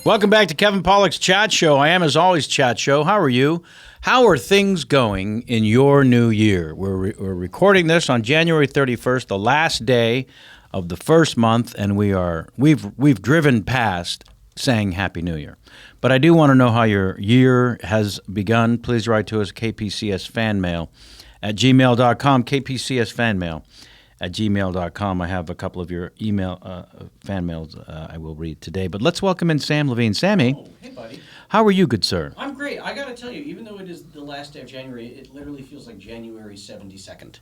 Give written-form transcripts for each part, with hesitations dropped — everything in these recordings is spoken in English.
Welcome back to Kevin Pollak's Chat Show. I am, as always, Chat Show. How are you? How are things going in your new year? We're recording this on January 31st, the last day of the first month, and we've driven past saying Happy New Year. But I do want to know how your year has begun. Please write to us, KPCS fanmail at gmail.com, KPCS fanmail at gmail.com. I have a couple of your email fan mails I will read today. But let's welcome in Sam Levine. Sammy. Oh, hey, buddy. How are you, good sir? I'm great. I got to tell you, even though it is the last day of January, it literally feels like January 72nd.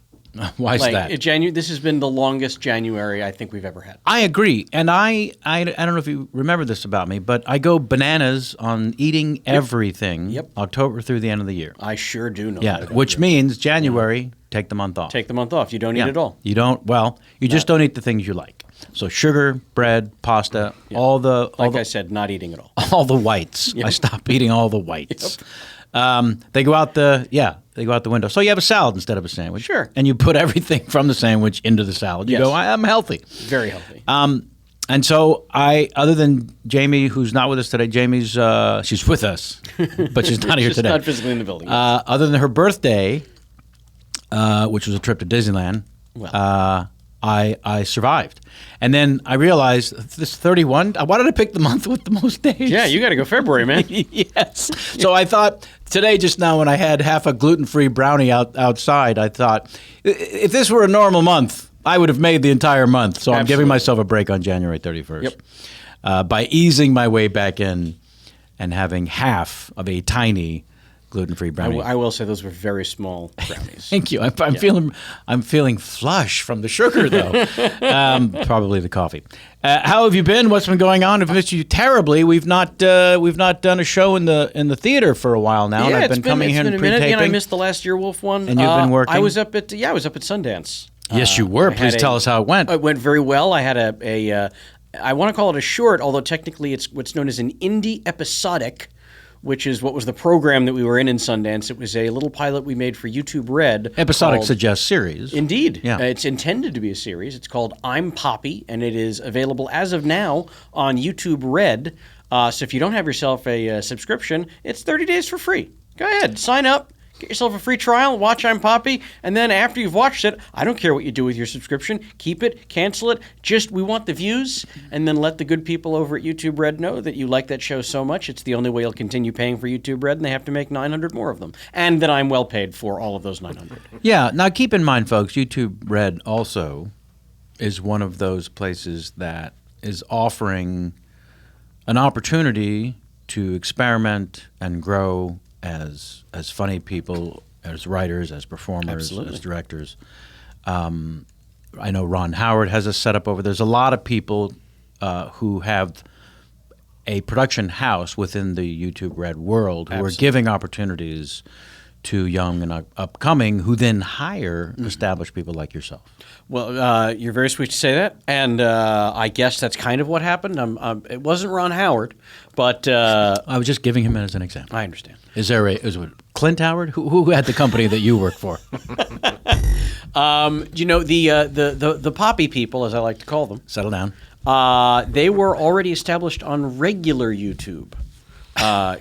Why is that? This has been the longest January I think we've ever had. I agree. And I don't know if you remember this about me, but I go bananas on eating everything October through the end of the year. I sure do know that. Yeah, which means January, take the month off. Take the month off. You don't eat it all. You don't, you just don't eat the things you like. So sugar, bread, pasta, I said, not eating it all. All the whites. I stopped eating all the whites. They go out the window. So you have a salad instead of a sandwich. Sure. And you put everything from the sandwich into the salad. You go, I'm healthy. Very healthy. And so other than Jamie, who's not with us today, Jamie's, she's with us, but she's not here today. She's not physically in the building. Other than her birthday, which was a trip to Disneyland, I survived. And then I realized this 31, why did I pick the month with the most days? Yeah, you got to go February, man. Yes. So I thought today, just now, when I had half a gluten-free brownie outside, I thought, if this were a normal month, I would have made the entire month. So I'm giving myself a break on January 31st by easing my way back in and having half of a tiny gluten-free brownie. I will say those were very small brownies. Thank you. I'm feeling flush from the sugar, though. Probably the coffee. How have you been? What's been going on? I've missed you terribly. We've not done a show in the theater for a while now. Yeah, and I've been coming here and pre-taping. And I missed the last Yearwolf one. And you've been working. I was up at Sundance. Yes, you were. Please tell us how it went. It went very well. I had I want to call it a short, although technically it's what's known as an indie episodic, which is what was the program that we were in Sundance. It was a little pilot we made for YouTube Red. Episodic suggests series. Indeed. Yeah. It's intended to be a series. It's called I'm Poppy, and it is available as of now on YouTube Red. So if you don't have yourself a subscription, it's 30 days for free. Go ahead, sign up. Get yourself a free trial, watch I'm Poppy, and then after you've watched it, I don't care what you do with your subscription. Keep it, cancel it. Just, we want the views, and then let the good people over at YouTube Red know that you like that show so much. It's the only way you'll continue paying for YouTube Red, and they have to make 900 more of them. And that I'm well paid for all of those 900. Yeah. Now, keep in mind, folks, YouTube Red also is one of those places that is offering an opportunity to experiment and grow as funny people, as writers, as performers, as directors. I know Ron Howard has a setup over. There's a lot of people who have a production house within the YouTube Red world who are giving opportunities to young and upcoming, who then hire established people like yourself. Well, you're very sweet to say that, and I guess that's kind of what happened. It wasn't Ron Howard, but I was just giving him as an example. I understand. Is it Clint Howard? Who had the company that you work for? The Poppy people, as I like to call them. Settle down. They were already established on regular YouTube.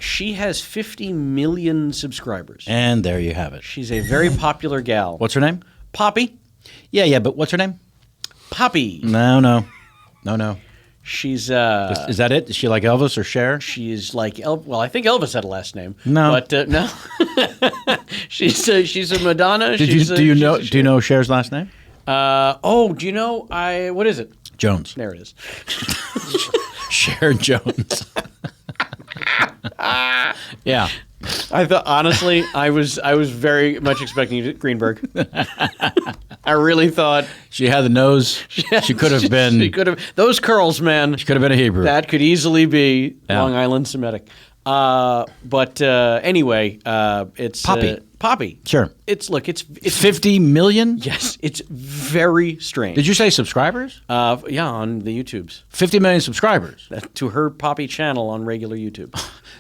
She has 50 million subscribers. And there you have it. She's a very popular gal. What's her name? Poppy. Yeah, but what's her name? Poppy. No. She's Is that it? Is she like Elvis or Cher? She's like Well, I think Elvis had a last name. No, but no. she's a Madonna. Do you know Cher's last name? Do you know? What is it? Jones. There it is. Cher Jones. Yeah. I thought, honestly, I was very much expecting Greenberg. I really thought she had the nose. She could have been. She could have those curls, man. She could have been a Hebrew. That could easily be Long Island Semitic. Anyway, it's Poppy. Poppy. Sure. It's 50 million. Yes, it's very strange. Did you say subscribers? Yeah, on the YouTubes. 50 million subscribers To her Poppy channel on regular YouTube.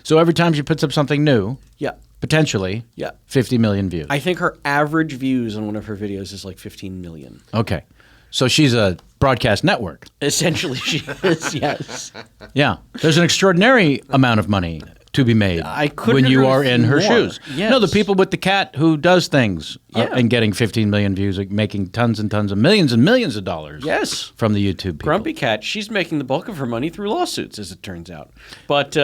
So every time she puts up something new, yeah, potentially, 50 million views. I think her average views on one of her videos is like 15 million. Okay. So she's a broadcast network. Essentially, she is, yes. Yeah. There's an extraordinary amount of money to be made I couldn't when you agree are with in you her more. shoes. Yes. No, the people with the cat who does things Yeah. and getting 15 million views, like making tons and tons of millions and millions of dollars Yes. from the YouTube people. Grumpy Cat, she's making the bulk of her money through lawsuits, as it turns out. But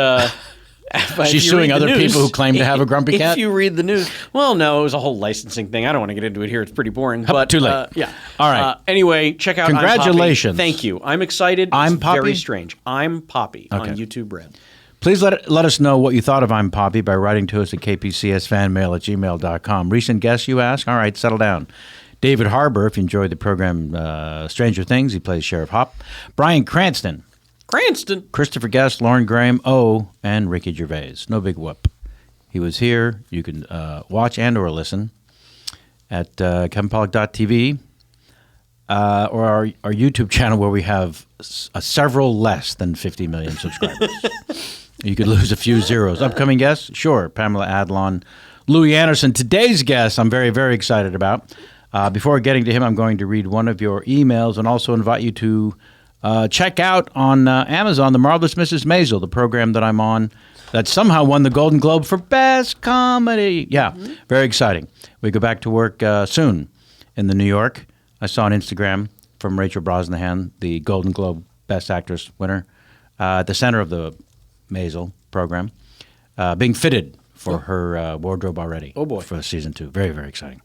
but She's if you suing read the other people who claim to have a grumpy cat? If you read the news, well, no, it was a whole licensing thing. I don't want to get into it here. It's pretty boring. But too late. Yeah. All right. Anyway, check out I'm Poppy. Congratulations. Thank you. I'm excited. I'm It's Poppy? very strange. I'm Poppy on Okay. YouTube Red. Please let us know what you thought of I'm Poppy by writing to us at kpcsfanmail@gmail.com. Recent guests, you ask? All right, settle down. David Harbour, if you enjoyed the program Stranger Things, he plays Sheriff Hop. Bryan Cranston. Cranston. Christopher Guest, Lauren Graham, and Ricky Gervais. No big whoop. He was here. You can watch and or listen at kevinpollack.tv or our YouTube channel where we have several less than 50 million subscribers. You could lose a few zeros. Upcoming guests? Sure. Pamela Adlon, Louis Anderson. Today's guest I'm very, very excited about. Before getting to him, I'm going to read one of your emails and also invite you to check out on Amazon The Marvelous Mrs. Maisel, the program that I'm on that somehow won the Golden Globe for Best Comedy. Yeah, very exciting. We go back to work soon in the New York. I saw on Instagram from Rachel Brosnahan, the Golden Globe Best Actress winner, at the center of the Maisel program, being fitted for her wardrobe already. Oh, boy. For season 2. Very, very exciting.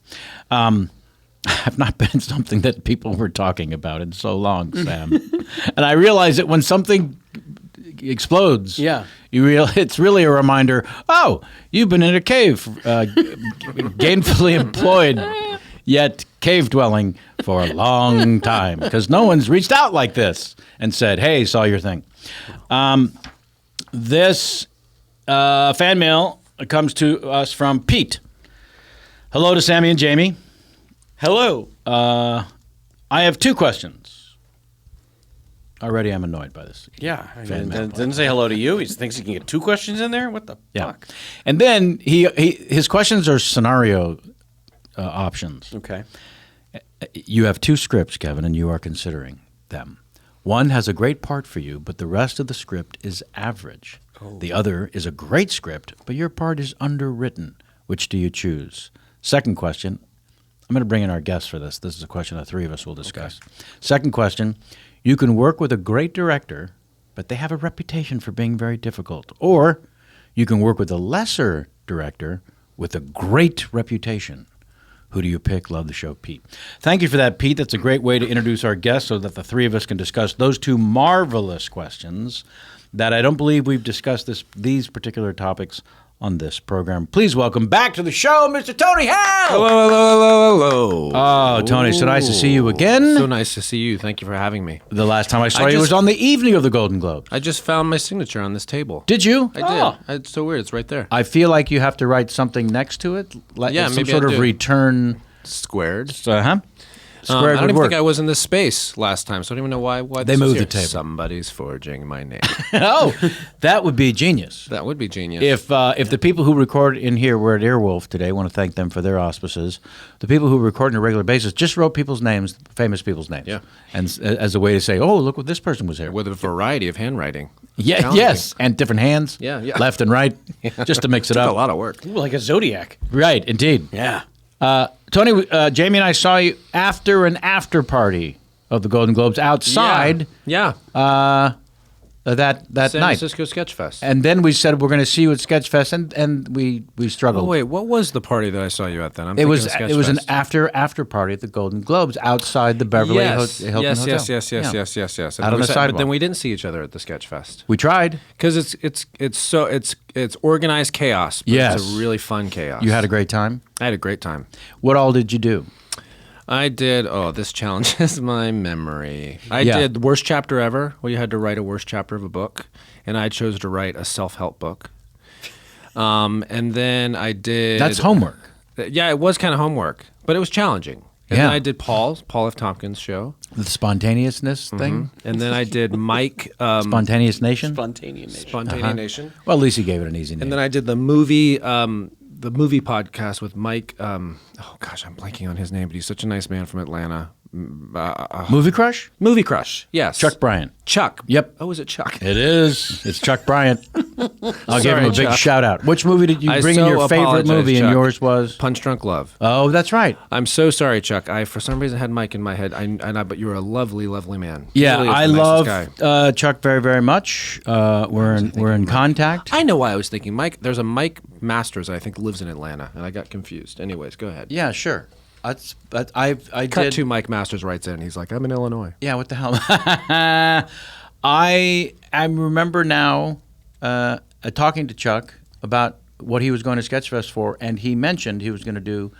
I've not been something that people were talking about in so long, Sam. And I realize that when something explodes, it's really a reminder, oh, you've been in a cave, gainfully employed, yet cave-dwelling for a long time. Because no one's reached out like this and said, hey, saw your thing. This fan mail comes to us from Pete. Hello to Sammy and Jamie. Hello. I have 2 questions. Already I'm annoyed by this. Yeah. Didn't say hello to you. He thinks he can get 2 questions in there? What the fuck? And then his questions are scenario options. Okay. You have 2 scripts, Kevin, and you are considering them. One has a great part for you, but the rest of the script is average. Oh. The other is a great script, but your part is underwritten. Which do you choose? Second question. I'm going to bring in our guests for this. This is a question the 3 of us will discuss. Okay. Second question. You can work with a great director, but they have a reputation for being very difficult. Or you can work with a lesser director with a great reputation. Who do you pick? Love the show, Pete. Thank you for that, Pete. That's a great way to introduce our guests so that the 3 of us can discuss those 2 marvelous questions that I don't believe we've discussed these particular topics on this program. Please welcome back to the show, Mr. Tony Hale. Hello. Oh, Tony, so nice to see you again. So nice to see you. Thank you for having me. The last time I saw you was on the evening of the Golden Globes. I just found my signature on this table. Did you? I did. It's so weird. It's right there. I feel like you have to write something next to it. Yeah, some maybe sort I of do. Return. Squared. Squared I don't would even work. think I was in this space last time, so I don't even know why They this moved is the here. table. Somebody's forging my name. Oh, that would be genius. That would be genius. If the people who record in here were at Earwolf today, I want to thank them for their auspices. The people who record on a regular basis just wrote people's names, famous people's names. Yeah. And as a way to say, oh, look what this person was here. With a variety of handwriting. Yeah, Challenging. yes, and different hands. Yeah. Left and right, just to mix it Took up. a lot of work. Ooh, like a Zodiac. Right, indeed. Yeah. Tony, Jamie and I saw you after an after party of the Golden Globes outside Yeah. that San night. Francisco Sketch Fest. And then we said we're going to see you at Sketchfest, and we struggled. Oh, wait. What was the party that I saw you at then? It was an after party at the Golden Globes outside the Beverly Hilton Hotel. Yes. Yeah. And Out on the but sidewalk. then we didn't see each other at the Sketch Fest We tried. because it's organized chaos. But Yes. it's a really fun chaos. You had a great time. I had a great time. What all did you do? I did. Oh, this challenges my memory. I Yeah. did worst chapter ever. Well, you had to write a worst chapter of a book, and I chose to write a self-help book. And then I did. That's homework. Yeah, it was kind of homework, but it was challenging. And Yeah. then I did Paul F. Tompkins' show, The spontaneousness thing. and then I did Mike Spontaneous Nation. Spontaneous Nation. Spontaneous Nation, Well, at least he gave it an easy name. and then I did the movie podcast with Mike. Oh gosh, I'm blanking on his name, but he's such a nice man from Atlanta. Movie Crush? Movie Crush. Yes. Chuck Bryant. Chuck. Yep. Oh, is it Chuck? It is. It's Chuck Bryant. I'll give him a big Chuck. shout out. Which movie did you I bring in so your favorite apologize, movie? Chuck. And yours was? Punch Drunk Love. Oh, that's right. I'm so sorry, Chuck. I for some reason had Mike in my head. But you're a lovely, lovely man. He Yeah, really is I the nicest love guy. Chuck very, very much. We're in contact. I know why I was thinking Mike. There's a Mike Masters I think lives in Atlanta, and I got confused. Anyways, go ahead. Yeah, sure. I Cut did. to Mike Masters writes in. He's like, I'm in Illinois. Yeah, what the hell? I remember now talking to Chuck about what he was going to Sketchfest for, and he mentioned he was going to do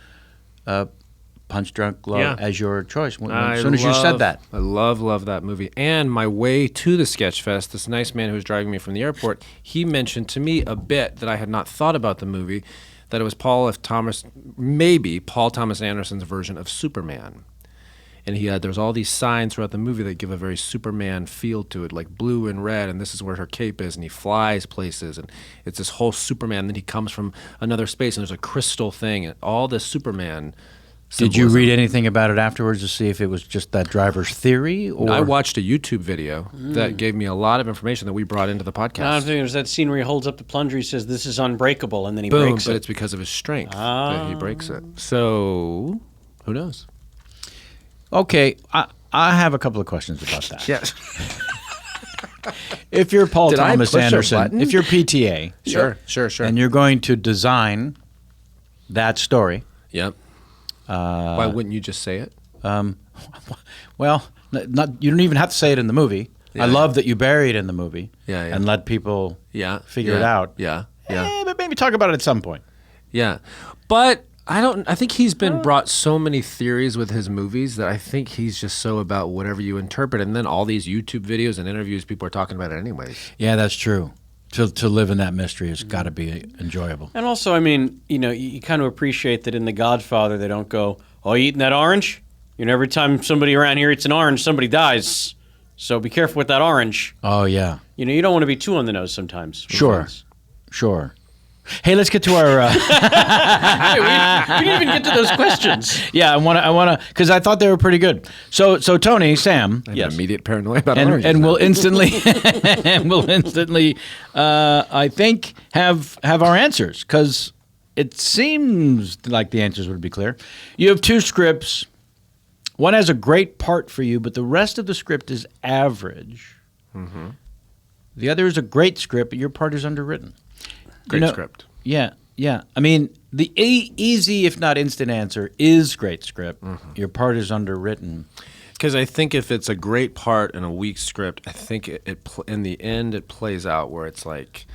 Punch Drunk Love Yeah. as your choice as soon as you said that. I love that movie. And my way to the Sketchfest, this nice man who was driving me from the airport, he mentioned to me a bit that I had not thought about the movie, that it was Paul Thomas Anderson's version of Superman. And there's all these signs throughout the movie that give a very Superman feel to it, like blue and red, and this is where her cape is, and he flies places, and it's this whole Superman. Then he comes from another space, and there's a crystal thing, and all this Superman Did you symbolism. read anything about it afterwards to see if it was just that driver's theory? Or I watched a YouTube video that gave me a lot of information that we brought into the podcast. I'm thinking there's that scene where he holds up the plunger, he says, "This is unbreakable," and then he Boom, breaks but it. it's because of his strength that he breaks it. So, who knows? Okay, I have a couple of questions about that. Yes. If you're Paul Did I Thomas push a Anderson, button? if you're PTA, Sure. and you're going to design that story, Yep. Why wouldn't you just say it? well, you don't even have to say it in the movie. Yeah. I love that you bury it in the movie Yeah. and let people Yeah. figure it out. Yeah. But maybe talk about it at some point. Yeah. But I think he's been brought so many theories with his movies that I think he's just so about whatever you interpret. And then all these YouTube videos and interviews, people are talking about it anyways. Yeah, that's true. To live in that mystery has got to be enjoyable. And also, I mean, you kind of appreciate that in The Godfather, they don't go, "Oh, you eating that orange?" Every time somebody around here eats an orange, somebody dies. So be careful with that orange. Oh, yeah. You don't want to be too on the nose sometimes. with Sure. things. Sure. Hey, let's get to our. Hey, we didn't even get to those questions. Yeah, I want to, because I thought they were pretty good. So Tony, Sam, I have immediate paranoia about oranges and now. we'll instantly, I think, have our answers, because it seems like the answers would be clear. You have two scripts. One has a great part for you, but the rest of the script is average. Mm-hmm. The other is a great script, but your part is underwritten. Great script. Yeah. I mean, the easy, if not instant answer is great script. Mm-hmm. Your part is underwritten. Because I think if it's a great part and a weak script, I think in the end it plays out where it's like.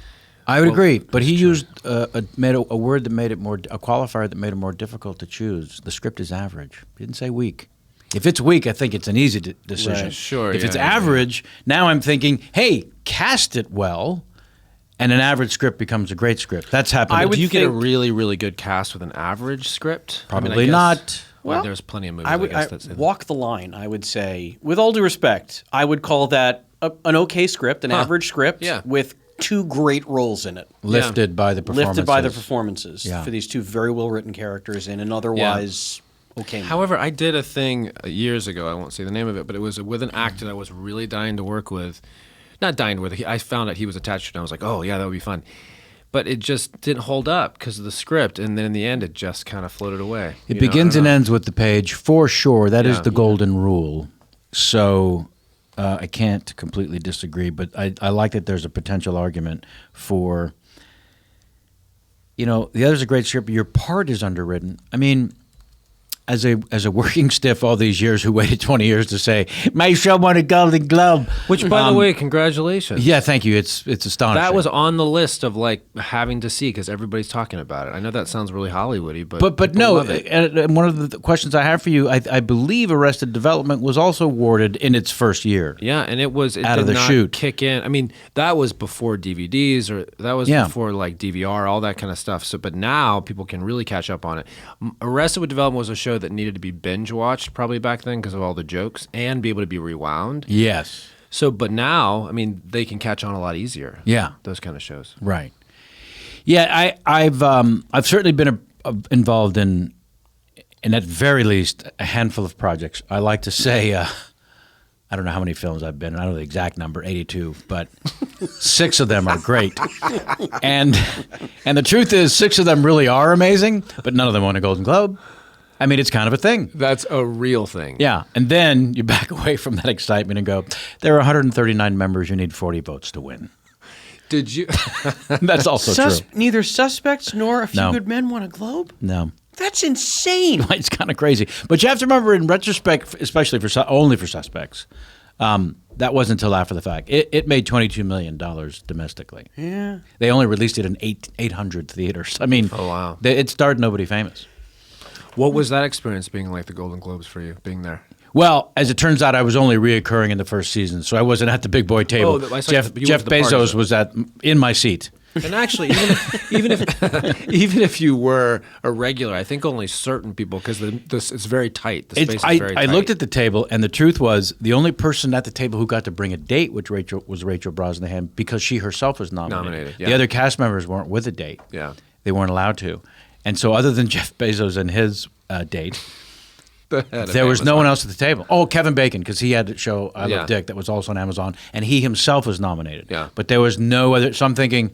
I would agree, but he used made a word that made it a qualifier that made it more difficult to choose. The script is average. He didn't say weak. If it's weak, I think it's an easy decision. Right, sure. If it's average, now I'm thinking, hey, cast it well. And an average script becomes a great script. That's happened. Do you get a really, really good cast with an average script? Probably not. Well, there's plenty of movies. I would that say walk the line. I would say, with all due respect, I would call that an okay script, an average script, with two great roles in it. Lifted by the performances. For these two very well written characters in an otherwise okay movie. However, I did a thing years ago. I won't say the name of it, but it was with an actor that I was really dying to work with. Not dying with. I found out he was attached to it, and I was like, oh, yeah, that would be fun. But it just didn't hold up because of the script, and then in the end, it just kind of floated away. It begins and ends with the page, for sure. That is the golden rule. So I can't completely disagree, but I like that there's a potential argument for, the other's a great script, but your part is underwritten. I mean, as a working stiff all these years who waited 20 years to say, Maisel won a Golden Globe. Which, by the way, congratulations. Yeah, thank you. It's astonishing. That was on the list of having to see because everybody's talking about it. I know that sounds really Hollywoody, but no. love it. And one of the questions I have for you, I believe Arrested Development was also awarded in its first year. Yeah, and it out of the chute. Kick in. I mean, that was before DVDs or that was before DVR, all that kind of stuff. So, but now people can really catch up on it. Arrested Development was a show that needed to be binge watched probably back then because of all the jokes and be able to be rewound. Yes. So, but now, I mean, they can catch on a lot easier. Yeah. Those kind of shows. Right. Yeah, I've certainly been involved in and at very least, a handful of projects. I like to say, I don't know how many films I've been in. I don't know the exact number, 82, but 6 of them are great. And the truth is, 6 of them really are amazing, but none of them won a Golden Globe. I mean, it's kind of a thing. That's a real thing. Yeah. And then you back away from that excitement and go, there are 139 members. You need 40 votes to win. Did you? That's also true. Neither Suspects nor A Few No. Good Men won a Globe? No. That's insane. It's kind of crazy. But you have to remember, in retrospect, especially only for Suspects, that wasn't until after the fact. It made $22 million domestically. Yeah. They only released it in 800 theaters. I mean, Oh, wow. It starred nobody famous. What was that experience being like the Golden Globes for you, being there? Well, as it turns out, I was only reoccurring in the first season, so I wasn't at the big boy table. I saw Jeff you went to the parties, Bezos though. was in my seat. And actually, even if you were a regular, I think only certain people, because it's very tight. The space is very tight. I looked at the table, and the truth was, the only person at the table who got to bring a date was Rachel Brosnahan, because she herself was nominated. Yeah. The other cast members weren't with a date. Yeah. They weren't allowed to. And so other than Jeff Bezos and his date, there was no one else at the table. Oh, Kevin Bacon, because he had a show, I Love Dick, that was also on Amazon, and he himself was nominated. Yeah. But there was no other. So I'm thinking,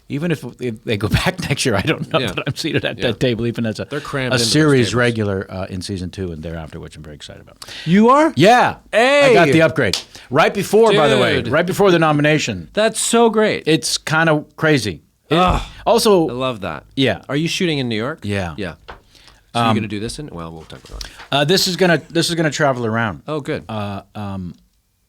even if they go back next year, I don't know that I'm seated at that table, even as They're crammed a into those series tables. regular in season 2 and thereafter, which I'm very excited about. You are? Yeah. Hey! I got the upgrade. Right before, by the way, Dude. right before the nomination. That's so great. It's kind of crazy. Ugh. Also, I love that. Yeah. Are you shooting in New York? Yeah. Yeah. So you're gonna do this in? Well, we'll talk about that. this is gonna travel around. Oh, good.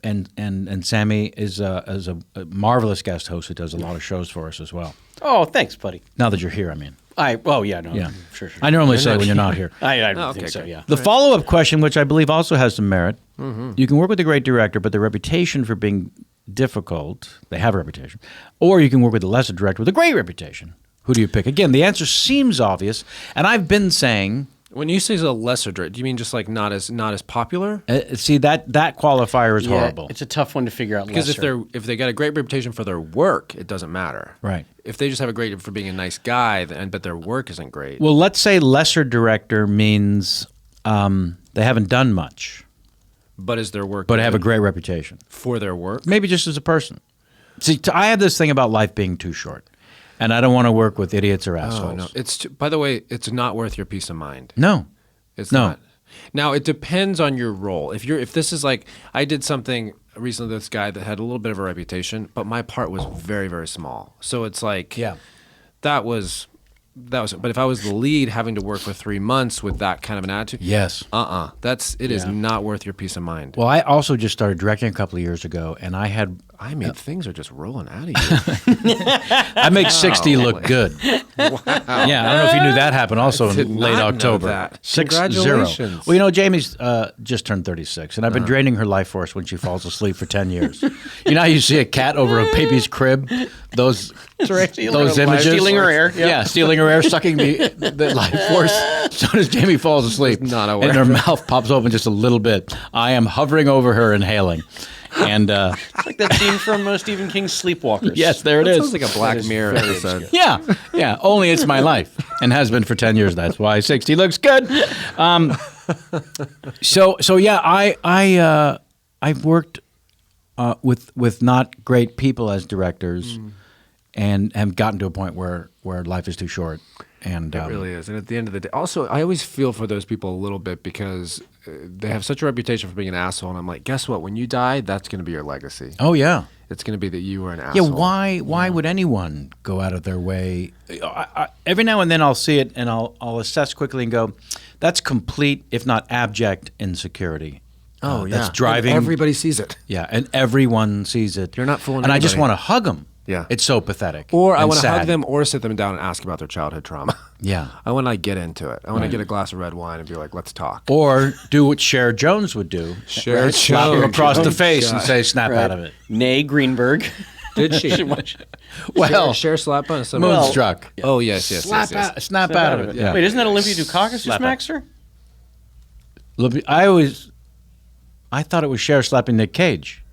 And Sammy is a marvelous guest host who does a lot of shows for us as well. Oh, thanks, buddy. Now that you're here, I mean. Yeah. Sure. I normally say when you're not here. I Oh, think okay, so, great. yeah. The follow-up question, which I believe also has some merit, you can work with a great director, but the reputation for being difficult, they have a reputation, or you can work with a lesser director with a great reputation. Who do you pick? Again, the answer seems obvious, and I've been saying, When you say a lesser director, do you mean just like not as popular? see, that qualifier is horrible. It's a tough one to figure out. Because lesser. if they got a great reputation for their work, it doesn't matter. Right. If they just have a great for being a nice guy, but their work isn't great. Well, let's say lesser director means they haven't done much, But is their work? but have a good great reputation. for their work. Maybe just as a person. See, I have this thing about life being too short, and I don't want to work with idiots or assholes. Oh no! By the way, it's not worth your peace of mind. No. It's No. not. Now it depends on your role. If this is like I did something recently with this guy that had a little bit of a reputation, but my part was very, very small. So it's like that was but if I was the lead having to work for 3 months with that kind of an attitude, Yes. it is not worth your peace of mind. Well, I also just started directing a couple of years ago, and I mean, things are just rolling out of you. I make 60 look good. Wow. Yeah, I don't know if you knew that happened also did in late not know October. that. 6-0. Congratulations. Well, you know, Jamie's just turned 36, and I've been draining her life force when she falls asleep for 10 years. You know how you see a cat over a baby's crib? Those images? Stealing her air. Yeah, stealing her air, sucking the life force. As soon as Jamie falls asleep, Not aware and her of it. mouth pops open just a little bit, I am hovering over her and hailing. And It's like that scene from Stephen King's Sleepwalkers. yes, there it That is. sounds like a Black Mirror episode. Yeah. Only it's my life, and has been for 10 years. That's why 60 looks good. So yeah, I've worked with not great people as directors, and have gotten to a point where life is too short. And It really is. And at the end of the day, also, I always feel for those people a little bit because they have such a reputation for being an asshole. And I'm like, guess what? When you die, that's going to be your legacy. oh yeah. It's going to be that you were an Yeah, asshole. why would anyone go out of their way? Every now and then I'll see it and I'll assess quickly and go, that's complete, if not abject, insecurity. Oh, yeah. That's driving. And everybody sees it. Yeah, and everyone sees it. You're not fooling And I just anybody. want to hug them. Yeah. It's so pathetic. Or I and want to hug sad. them or sit them down and ask about their childhood trauma. Yeah. I want to like, get into it. I want to get a glass of red wine and be like, let's talk. Or do what Cher Jones would do. Cher Slap him Jones. across the face and God. say, snap out of it. Nay Greenberg. Did she? Well, Cher slap on some Moonstruck. Oh, yes. Snap out of it. Yeah. Wait, isn't that Olympia Dukakis who Slap smacks her? I thought it was Cher slapping Nick Cage.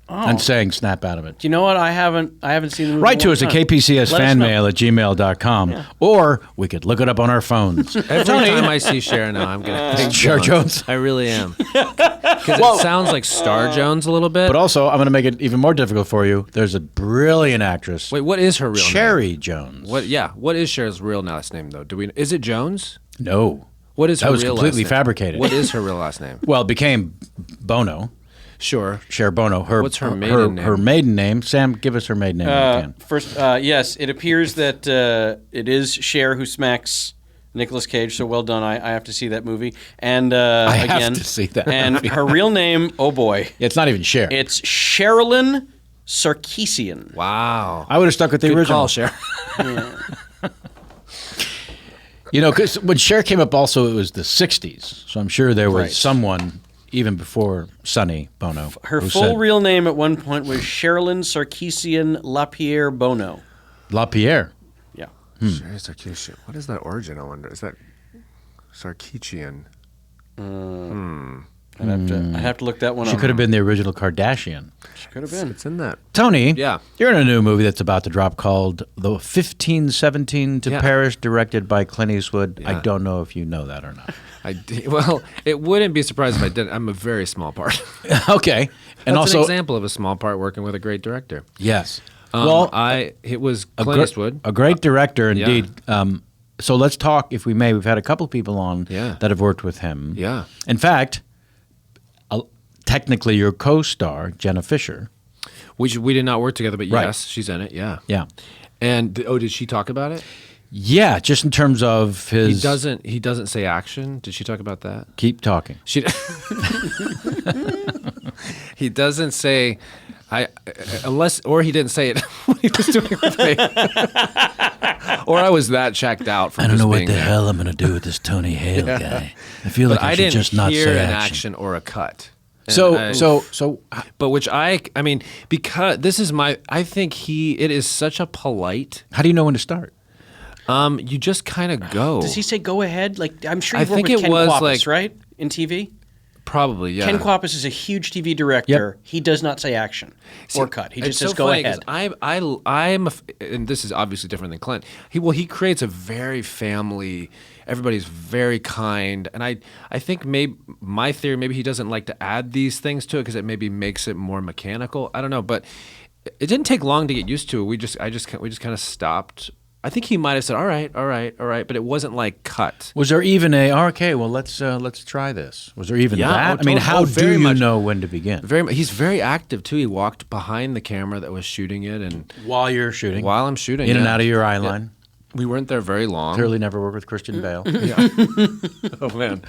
and saying snap out of it. Do you know what? I haven't seen the movie. Write to one us at time. kpcsfanmail@gmail.com, or we could look it up on our phones. Every time I see Cher now, I'm going to think Cher Jones. I really am. Because it sounds like Star Jones a little bit. But also, I'm going to make it even more difficult for you. There's a brilliant actress. Wait, what is her real name? Cherry Jones. What? Yeah. What is Cher's real last name, though? Is it Jones? No. What is her That was real completely last name? fabricated. What is her real last name? Well, it became Bono. Sure. Cher Bono. What's her maiden name? Her maiden name. Sam, give us her maiden name. if you can. First, yes, it appears that it is Cher who smacks Nicolas Cage. So well done. I have to see that movie. And I have again, to see that And movie. her real name, oh boy, It's not even Cher. it's Sherilyn Sarkisian. Wow. I would have stuck with the Good original. call, Cher. You know, because when Cher came up, also it was the '60s, so I'm sure there was Right. someone even before Sonny Bono. Her who full said, real name at one point was Sherilyn Sarkisian LaPierre Bono. LaPierre. Yeah. Cher Sarkisian. What is that origin, I wonder? Is that Sarkisian? I'd have to look that one She up. could have been the original Kardashian. She could have been. It's in that. Tony, Yeah. you're in a new movie that's about to drop called The 1517 to Yeah. Paris, directed by Clint Eastwood. I Yeah. don't know if you know that or not. Well, it wouldn't be surprised if I didn't. I'm a very small part. Okay. And That's also, an example of a small part working with a great director. yes. It was a Clint Eastwood. A great director yeah. indeed. So let's talk, if we may. We've had a couple people on Yeah. that have worked with him. Yeah. In fact, technically your co-star, Jenna Fisher. We did not work together, but Right. yes, she's in it. Yeah. Yeah. And did she talk about it? Yeah, just in terms of his... He doesn't say action. Did she talk about that? Keep talking. She. He doesn't say, or he didn't say it when he was doing it with me, or I was that checked out from. I don't just know what being the there. hell I'm going to do with this Tony Hale guy. I feel like But I I should didn't just not hear say an action. or a cut. And So but which I mean, because this is I think it is such a polite. how do you know when to start? You just kind of go. Does he say go ahead? Like I'm sure I you've worked think with it Ken was Kwapis, like- right? In TV? Probably, yeah. Ken Kwapis is a huge TV director. He does not say action or cut. He It's just so says go funny 'cause ahead. and this is obviously different than Clint. He creates a very family. Everybody's very kind, and I think maybe my theory maybe he doesn't like to add these things to it because it maybe makes it more mechanical. I don't know, but it didn't take long to get used to it. We just kind of stopped. I think he might have said all right, but it wasn't like cut. Was there even okay, well, let's try this. Was there even Yeah, that? oh, I mean, totally. how Oh, do very you much. know when to begin? He's very active too. He walked behind the camera that was shooting it, and While you're shooting. while I'm shooting, in and yeah. out of your eye line. We weren't there very long. Clearly never worked with Christian Bale. Oh man,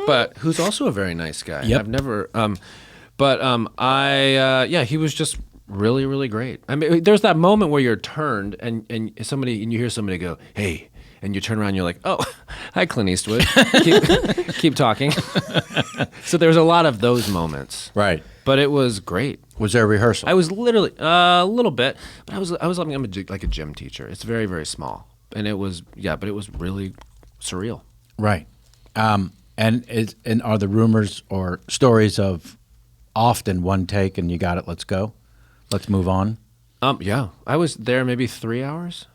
but who's also a very nice guy. Yep. I've never, he was just really, really great. I mean, there's that moment where you're turned and you hear somebody go, "Hey," and you turn around, and you're like, "Oh, hi, Clint Eastwood." keep talking. So there's a lot of those moments, Right. but it was great. Was there a rehearsal? I was literally a little bit, but I'm like a gym teacher. It's very, very small, and it was but it was really surreal. Right. And are the rumors or stories of often one take and you got it, let's go, let's move on? Yeah, I was there maybe 3 hours.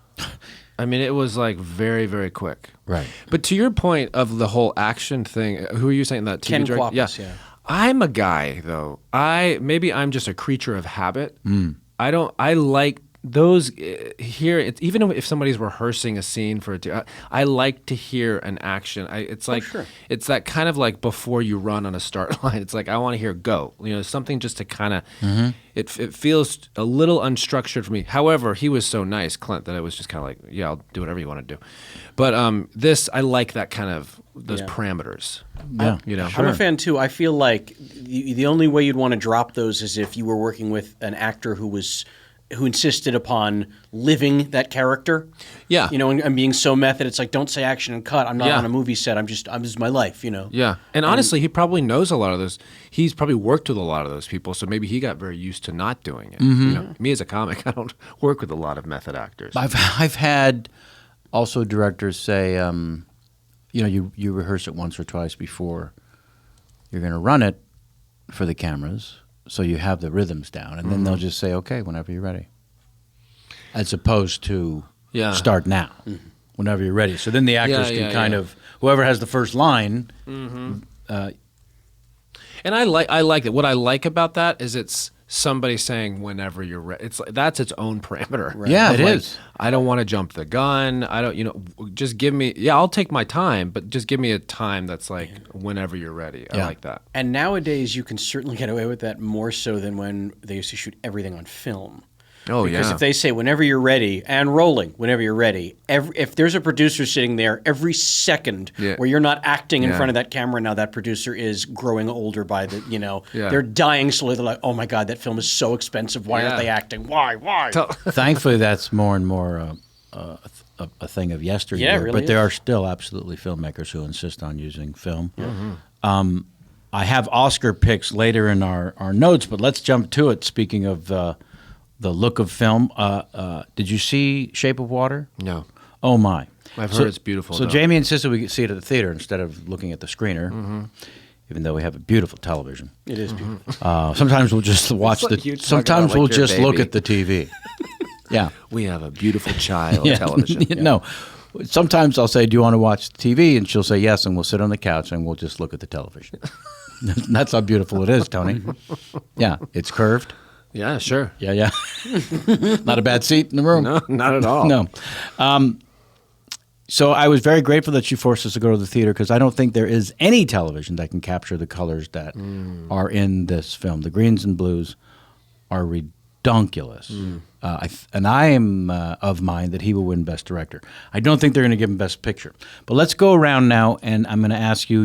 I mean, it was like very, very quick. Right. But to your point of the whole action thing, who are you saying that? TV Ken director? Kwapis, yeah. I'm a guy though. Maybe I'm just a creature of habit. I like those here. Even if somebody's rehearsing a scene for it, I like to hear an action. It's like sure. it's that kind of like before you run on a start line. It's like I want to hear go. Something just to kind of. It feels a little unstructured for me. However, he was so nice, Clint, that I was just kind of like, yeah, I'll do whatever you want to do. But I like that kind of those parameters. Yeah. I'm a fan too. I feel like the only way you'd want to drop those is if you were working with an actor who insisted upon living that character. Yeah. And being so method. It's like, don't say action and cut. I'm not Yeah. on a movie set. this is my life, Yeah. And honestly, he probably knows a lot of those. He's probably worked with a lot of those people, so maybe he got very used to not doing it. Me as a comic, I don't work with a lot of method actors. I've had also directors say, you rehearse it once or twice before you're going to run it for the cameras, so you have the rhythms down, and then they'll just say, "Okay, whenever you're ready," as opposed to "Start now, whenever you're ready." So then the actors can kind of whoever has the first line. And I like it. What I like about that is it's somebody saying whenever you're ready. It's like, that's its own parameter. Right. Yeah, it is. I don't want to jump the gun. I don't, just give me, I'll take my time, but just give me a time that's like whenever you're ready. I like that. And nowadays you can certainly get away with that more so than when they used to shoot everything on film. Oh, because if they say whenever you're ready and rolling whenever you're ready, if there's a producer sitting there every second where you're not acting in front of that camera, now that producer is growing older by the, they're dying slowly. They're like, oh my God, that film is so expensive. Why aren't they acting? Why? Thankfully, that's more and more a thing of yesteryear. Yeah, it really but there are still absolutely filmmakers who insist on using film. I have Oscar picks later in our notes, but let's jump to it. Speaking of the look of film, did you see Shape of Water? No. Oh my! I've heard it's beautiful. So Jamie insisted we see it at the theater instead of looking at the screener, even though we have a beautiful television. It is beautiful. Sometimes we'll just watch Sometimes we'll just look at the TV. Yeah, we have a beautiful child television. No, sometimes I'll say, "Do you want to watch the TV?" And she'll say yes, and we'll sit on the couch and we'll just look at the television. That's how beautiful it is, Tony. Yeah, it's curved. Yeah, sure. Yeah. Not a bad seat in the room. No, not at all. No. So I was very grateful that you forced us to go to the theater because I don't think there is any television that can capture the colors that are in this film. The greens and blues are redonkulous. And I am of mind that he will win Best Director. I don't think they're going to give him Best Picture. But let's go around now, and I'm going to ask you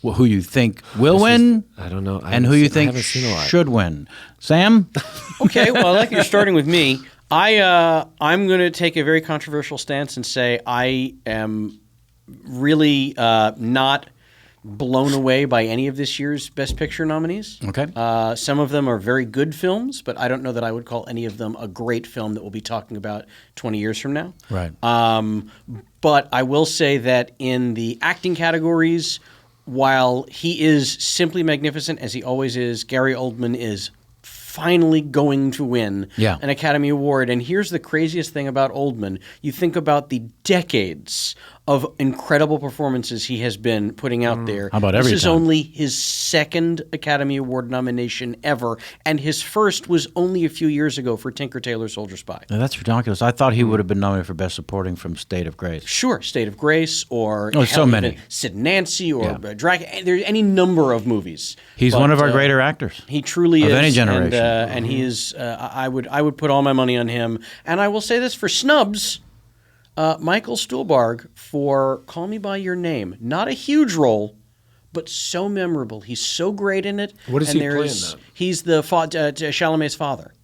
who you think will win. I don't know. And who you think should win. Sam? Okay, well, I like you're starting with me. I'm going to take a very controversial stance and say I am really not blown away by any of this year's Best Picture nominees. Okay. Some of them are very good films, but I don't know that I would call any of them a great film that we'll be talking about 20 years from now. Right. But I will say that in the acting categories, while he is simply magnificent, as he always is, Gary Oldman is finally going to win an Academy Award. And here's the craziest thing about Oldman. You think about the decades of incredible performances he has been putting out there. How about this every is time? only his second Academy Award nomination ever, and his first was only a few years ago for Tinker Tailor Soldier Spy. Now, that's ridiculous. I thought he would have been nominated for Best Supporting from State of Grace. Sure, State of Grace, or so many. Sid and Nancy, or Drag. There's any number of movies. He's one of our greater actors. He truly is of any generation, and he is. I would put all my money on him. And I will say this for snubs. Michael Stuhlbarg for Call Me By Your Name. Not a huge role, but so memorable. He's so great in it. What is he playing, though? He's the Chalamet's father.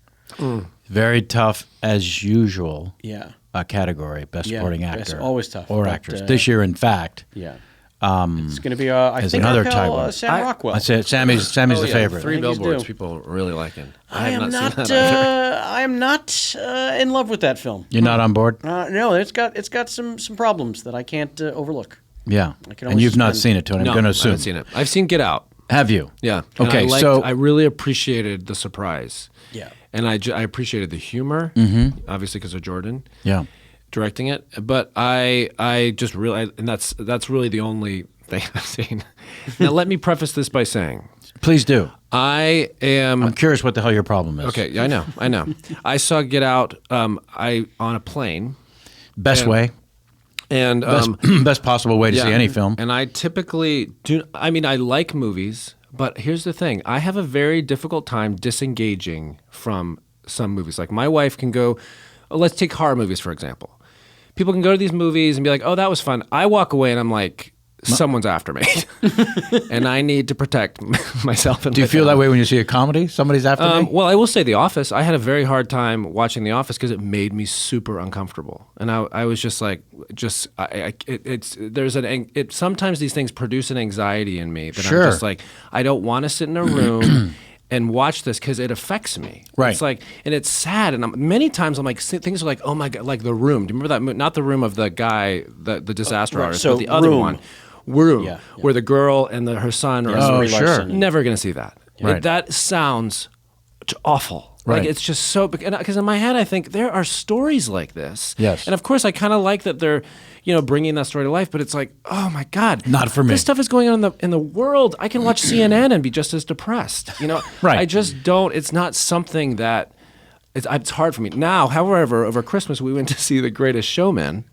Very tough, as usual, Yeah. Category, Best Supporting Actor. It's always tough. Or but, actress. This year, in fact. Yeah. It's going to be, I think, another Raquel, type. Sam Rockwell. I'd say Sammy's the favorite. 3 I think he's Billboards due. people really liking. I am not. seen that either. I am not in love with that film. You're not on board? No, it's got some problems that I can't overlook. Yeah. can And always you've not spend- seen it, Tony. No, I'm going to I assume. haven't seen it. I've seen Get Out. Have you? Yeah. And Okay, I really appreciated the surprise. Yeah. And I appreciated the humor, obviously because of Jordan. Yeah. Directing it, but I just really, and that's really the only thing I've seen. Now, let me preface this by saying, Please do. I'm curious what the hell your problem is. okay. I know. I saw Get Out. On a plane, Best way. and Best possible way to see any film. And I typically do. I mean, I like movies, but here's the thing: I have a very difficult time disengaging from some movies. Like my wife can go. Let's take horror movies for example. People can go to these movies and be like, "Oh, that was fun." I walk away and I'm like, "Someone's after me," and I need to protect myself. And Do you feel that way when you see a comedy? Somebody's after me? Well, I will say The Office. I had a very hard time watching The Office because it made me super uncomfortable, and I was just like, sometimes these things produce an anxiety in me that Sure. I'm just like, I don't want to sit in a room and watch this because it affects me. Right. It's like, and it's sad. And many times I'm like, things are like, oh my God, like The Room. Do you remember that? Not The Room of the guy, the disaster artist, so but the other Room. one. Room, Yeah. where the girl and her son are Oh, Brie sure. Larson. never going to see that. Right. That sounds awful. Right. Like, it's just so, because in my head I think there are stories like this. Yes. And of course I kind of like that they're, bringing that story to life, but it's like, oh my God. Not for me. This stuff is going on in the world. I can watch CNN and be just as depressed. Right. I just don't, it's not something that, it's hard for me. Now, however, over Christmas we went to see The Greatest Showman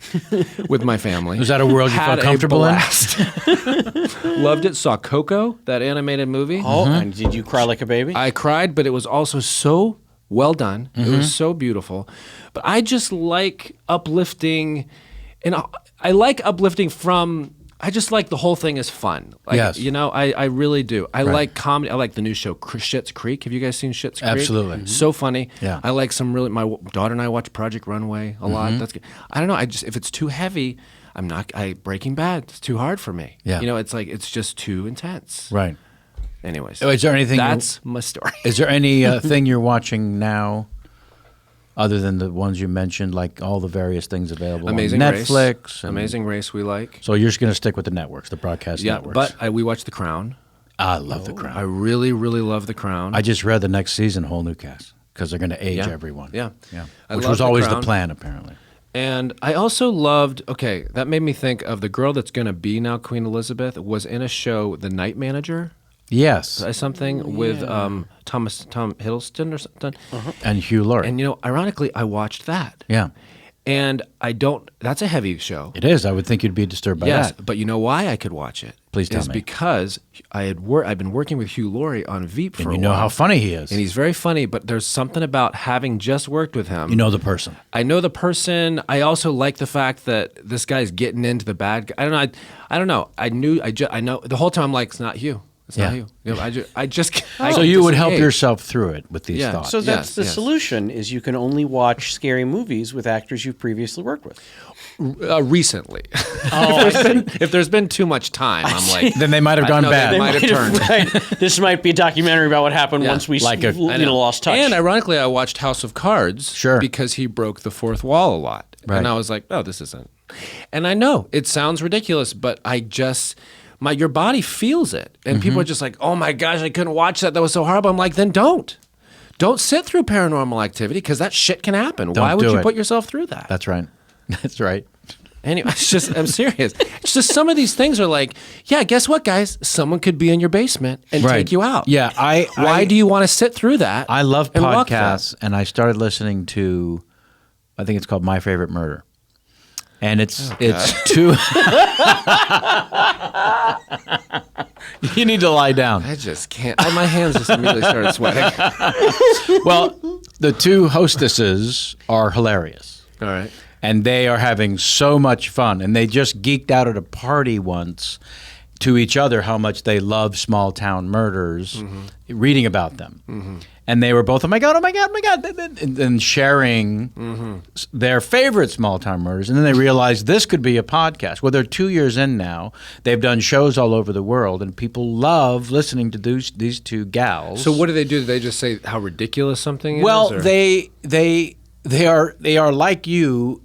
with my family. Was that a world you Had felt comfortable a in? blast. Loved it. Saw Coco, that animated movie. Oh, and did you cry like a baby? I cried, but it was also so well done. It Mm-hmm. was so beautiful. But I just like uplifting, and I like uplifting from. I just like the whole thing is fun. Like, Yes. I really do. I like comedy. I like the new show Schitt's Creek. Have you guys seen Schitt's Creek? Absolutely. Mhm. So funny. Yeah. I like some really. My daughter and I watch Project Runway a lot. That's good. I don't know. If it's too heavy, I'm not. Breaking Bad. It's too hard for me. Yeah. It's like it's just too intense. Right. Anyways, Is there anything? that's my story. Is there any thing you're watching now, other than the ones you mentioned, like all the various things available Amazing on Race. Netflix? and- Amazing Race we like. So you're just going to stick with the networks, the broadcast Yeah, networks. but we watch The Crown. I love The Crown. I really, really love The Crown. I just read the next season, whole new cast, because they're going to age Yeah. everyone. Yeah. Yeah. I Which love was The always the Crown. plan, apparently. And I also loved, that made me think of the girl that's going to be now Queen Elizabeth was in a show, The Night Manager, Yes. something with Tom Hiddleston or something. And Hugh Laurie. And, ironically, I watched that. yeah. And that's a heavy show. It is. I would think you'd be disturbed by Yes, that. but you know why I could watch it? Please tell is me. because I've been working with Hugh Laurie on Veep for And a you know while. how funny he is. And he's very funny, but there's something about having just worked with him. You know the person. I know the person. I also like the fact that this guy's getting into the bad guy. I don't know. I know the whole time I'm like, it's not Hugh. It's not Yeah. you. I just. So you would help disengage. yourself through it with these Yeah. thoughts. So that's Yes, the yes. solution: is you can only watch scary movies with actors you've previously worked with. Recently. Oh, If there's been too much time, I'm like. then they might have gone know, they bad. might have turned. Right. This might be a documentary about what happened Yeah. once we Like a- I know. lost touch. And ironically, I watched House of Cards Sure. because he broke the fourth wall a lot. Right. And I was like, oh, this isn't. And I know it sounds ridiculous, but your body feels it. And Mm-hmm. people are just like, oh my gosh, I couldn't watch that. That was so horrible. I'm like, then don't. Don't sit through Paranormal Activity because that shit can happen. Why would do you it. put yourself through that? That's right. That's right. Anyway, I'm serious. It's just some of these things are like, yeah, guess what, guys? Someone could be in your basement and Right. take you out. Yeah, Why do you want to sit through that? I love and walk that? podcasts, and I started listening to, I think it's called My Favorite Murder, and it's two. You need to lie down. I just can't. My hands just immediately started sweating. Well, the two hostesses are hilarious, All right. and they are having so much fun, and they just geeked out at a party once to each other how much they love small town murders, reading about them. And they were both, oh my God, and sharing their favorite small town murders. And then they realized this could be a podcast. Well, they're 2 years in now. They've done shows all over the world, and people love listening to these two gals. So what do? Do they just say how ridiculous something is? Well, or? they are like you,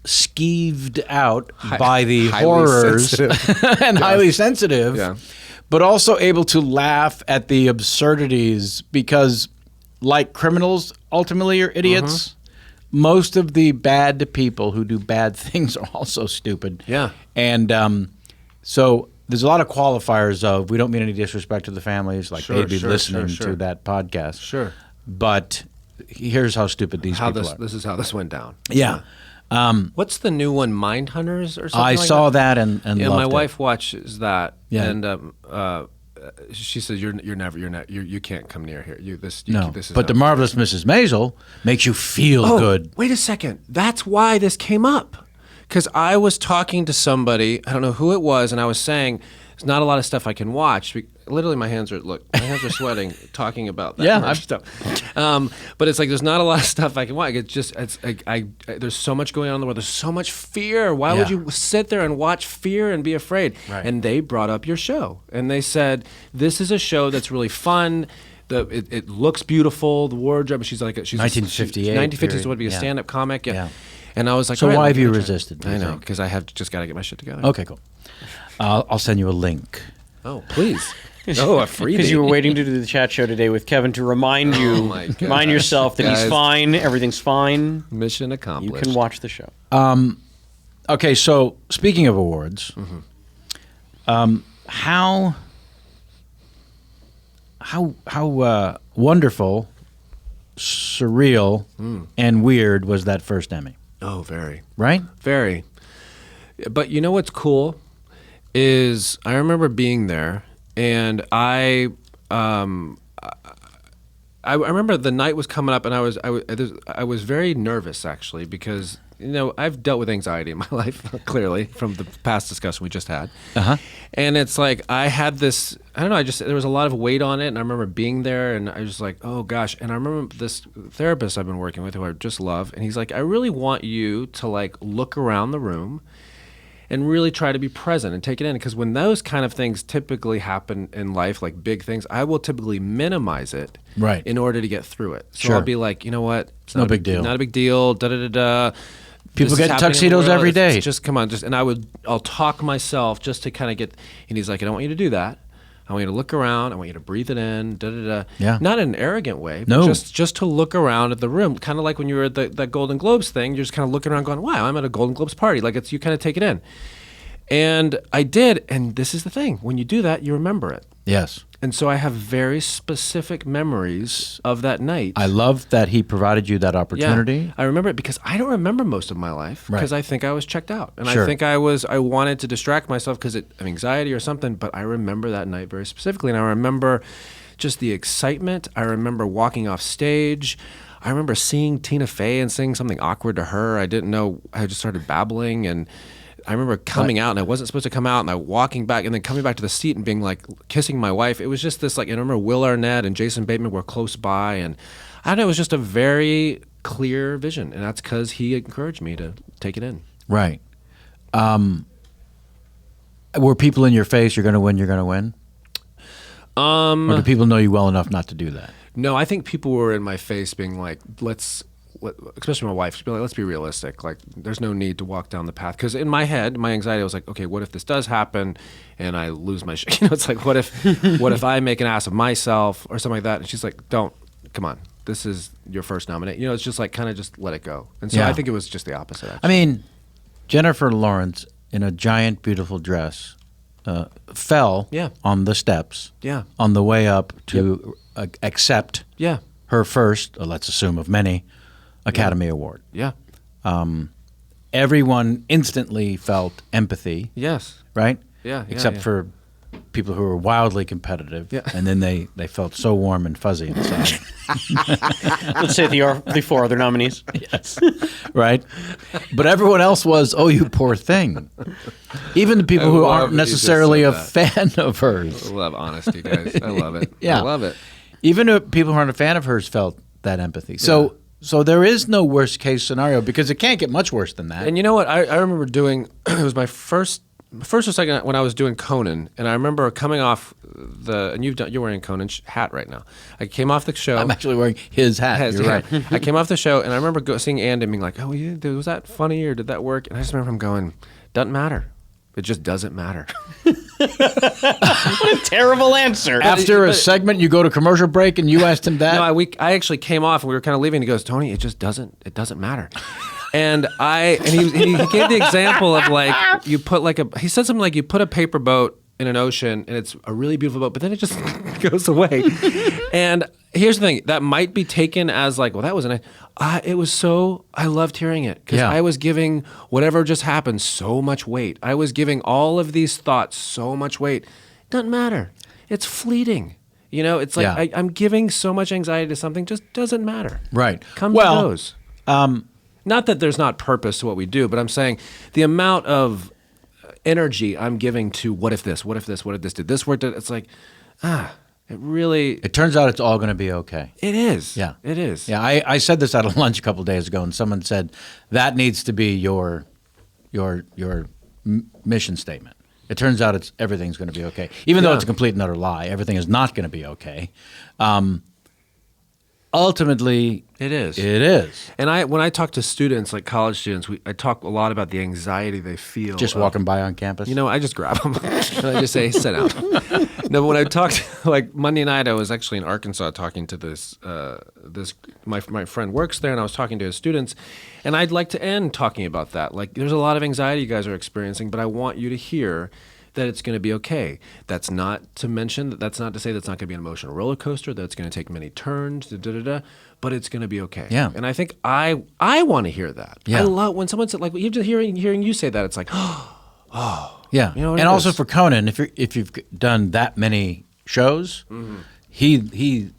skeeved out by the highly horrors sensitive. and highly sensitive, Yeah. but also able to laugh at the absurdities because, like criminals, ultimately are idiots. Most of the bad people who do bad things are also stupid. Yeah. And so there's a lot of qualifiers of we don't mean any disrespect to the families, like Sure, they'd be sure, listening sure. to that podcast. Sure. But here's how stupid these How people are. this is how this went down. Yeah. What's the new one? Mindhunters or something? I like saw that and Yeah, loved my it. wife watches that. Yeah. And she says you can't come near here. No, This is but the how- marvelous Mrs. Maisel makes you feel good. Wait a second. That's why this came up. Because I was talking to somebody, I don't know who it was, and I was saying, there's not a lot of stuff I can watch. Literally, my hands are sweating talking about that Yeah, murder stuff. But it's like there's not a lot of stuff I can watch. There's so much going on in the world. There's so much fear. Why would Yeah. you sit there and watch fear and be afraid? Right. And they brought up your show, and they said this is a show that's really fun. It looks beautiful. The wardrobe. She's 1958 1950s period. would be a Yeah. stand-up comic. Yeah. And I was like, So all right, why let have me you try it. resisted, do you I know, think? because I have just got to get my shit together. Okay, cool. I'll send you a link. Oh, please. Oh, a freebie. Because you were waiting to do the chat show today with Kevin to remind you, my gosh. remind yourself that he's Guys. fine, everything's fine. Mission You accomplished. can watch the show. Okay, so speaking of awards, how wonderful, surreal, and weird was that first Emmy, Oh, very. right? Very. But you know what's cool is I remember being there, and I remember the night was coming up, and I was very nervous actually, because I've dealt with anxiety in my life clearly from the past discussion we just had. And it's like I had this, I don't know, there was a lot of weight on it, and I remember being there, and I was just like, oh gosh. And I remember this therapist I've been working with, who I just love, and he's like, I really want you to like look around the room and really try to be present and take it in, because when those kind of things typically happen in life, like big things, I will typically minimize it Right. in order to get through it. So Sure. I'll be like, you know what? It's no big deal. Not a big deal. Da da da da. People This is get happening in the tuxedos world. every day. It's just come on, and I'll talk myself just to kind of get. And he's like, I don't want you to do that. I want you to look around. I want you to breathe it in. Da da da. Yeah. Not in an arrogant way. But No. Just to look around at the room, kind of like when you were at the Golden Globes thing. You're just kind of looking around, going, "Wow, I'm at a Golden Globes party." Like you kind of take it in. And I did, and this is the thing: when you do that, you remember it. Yes. And so I have very specific memories of that night. I love that he provided you that Yeah, opportunity. I remember it because I don't remember most of my life because Right. I think I was checked out, and Sure. I think I wanted to distract myself because of anxiety or something. But I remember that night very specifically, and I remember just the excitement. I remember walking off stage. I remember seeing Tina Fey and saying something awkward to her. I didn't know. I just started babbling, and I remember coming out, and I wasn't supposed to come out, and I walking back, and then coming back to the seat and being like kissing my wife. It was just this like, I remember Will Arnett and Jason Bateman were close by, and I don't know, it was just a very clear vision, and that's because he encouraged me to take it in. Right. Were people in your face, you're going to win, you're going to win? Or do people know you well enough not to do that? No, I think people were in my face being like, especially my wife, she'd be like, let's be realistic. Like, there's no need to walk down the path. Because in my head, my anxiety was like, okay, what if this does happen and I lose my shit? It's like, what if I make an ass of myself or something like that? And she's like, come on. This is your first nomination. It's just like, kind of just let it go. And so Yeah. I think it was just the opposite, actually. I mean, Jennifer Lawrence in a giant, beautiful dress fell Yeah. on the steps Yeah. on the way up to accept Yeah. her first, let's assume of many, Academy Award. Yeah. Everyone instantly felt empathy, Yes. right? Yeah, yeah, Except yeah. for people who were wildly competitive. Yeah. And then they felt so warm and fuzzy inside. Let's say the four other nominees. Yes. Right? But everyone else was, oh, you poor thing. Even the people I who love aren't that you just necessarily said a that. fan of hers. I love honesty, guys. I love it. Yeah. I love it. Even people who aren't a fan of hers felt that empathy. So there is no worst case scenario because it can't get much worse than that. And you know what? I remember doing, it was my first or second when I was doing Conan, and I remember coming off and you're wearing Conan's hat right now. I came off the show. I'm actually wearing his hat. You're right. I came off the show, and I remember seeing Andy and being like, oh, yeah, was that funny, or did that work? And I just remember him going, doesn't matter. It just doesn't matter. Terrible answer. After a segment, you go to commercial break and you asked him that? No, I actually came off and we were kind of leaving. And he goes, Tony, it doesn't matter. And he gave the example of like he said something like you put a paper boat in an ocean and it's a really beautiful boat, but then it just goes away. And here's the thing, that might be taken as like, well, that wasn't it. It was so, I loved hearing it because Yeah. I was giving whatever just happened so much weight. I was giving all of these thoughts so much weight. Doesn't matter. It's fleeting. It's like Yeah. I'm giving so much anxiety to something, just doesn't matter. Right. Comes Well, and goes. Not that there's not purpose to what we do, but I'm saying the amount of energy I'm giving to what if this did this work, it's like, it really, It turns out it's all going to be okay. it is. Yeah. It is. Yeah, I said this at a lunch a couple days ago, and someone said that needs to be your mission statement. It turns out everything's going to be okay, even though Yeah. it's a complete and utter lie. Everything is not going to be okay. ultimately It is. it is. And when I talk to students, like college students, I talk a lot about the anxiety they feel. Just walking by on campus. You know, I just grab them and I just say, sit down. No, but when I talked, like Monday night, I was actually in Arkansas talking to my friend works there, and I was talking to his students, and I'd like to end talking about that. Like, there's a lot of anxiety you guys are experiencing, but I want you to hear that it's going to be okay. That's not to mention, that's not to say that's not going to be an emotional roller coaster, that it's going to take many turns, but it's going to be okay. Yeah. And I think I want to hear that. Yeah. I love when someone said, like, even hearing you say that, it's like, Yeah, You know what and it also is. for Conan, if you've done that many shows, he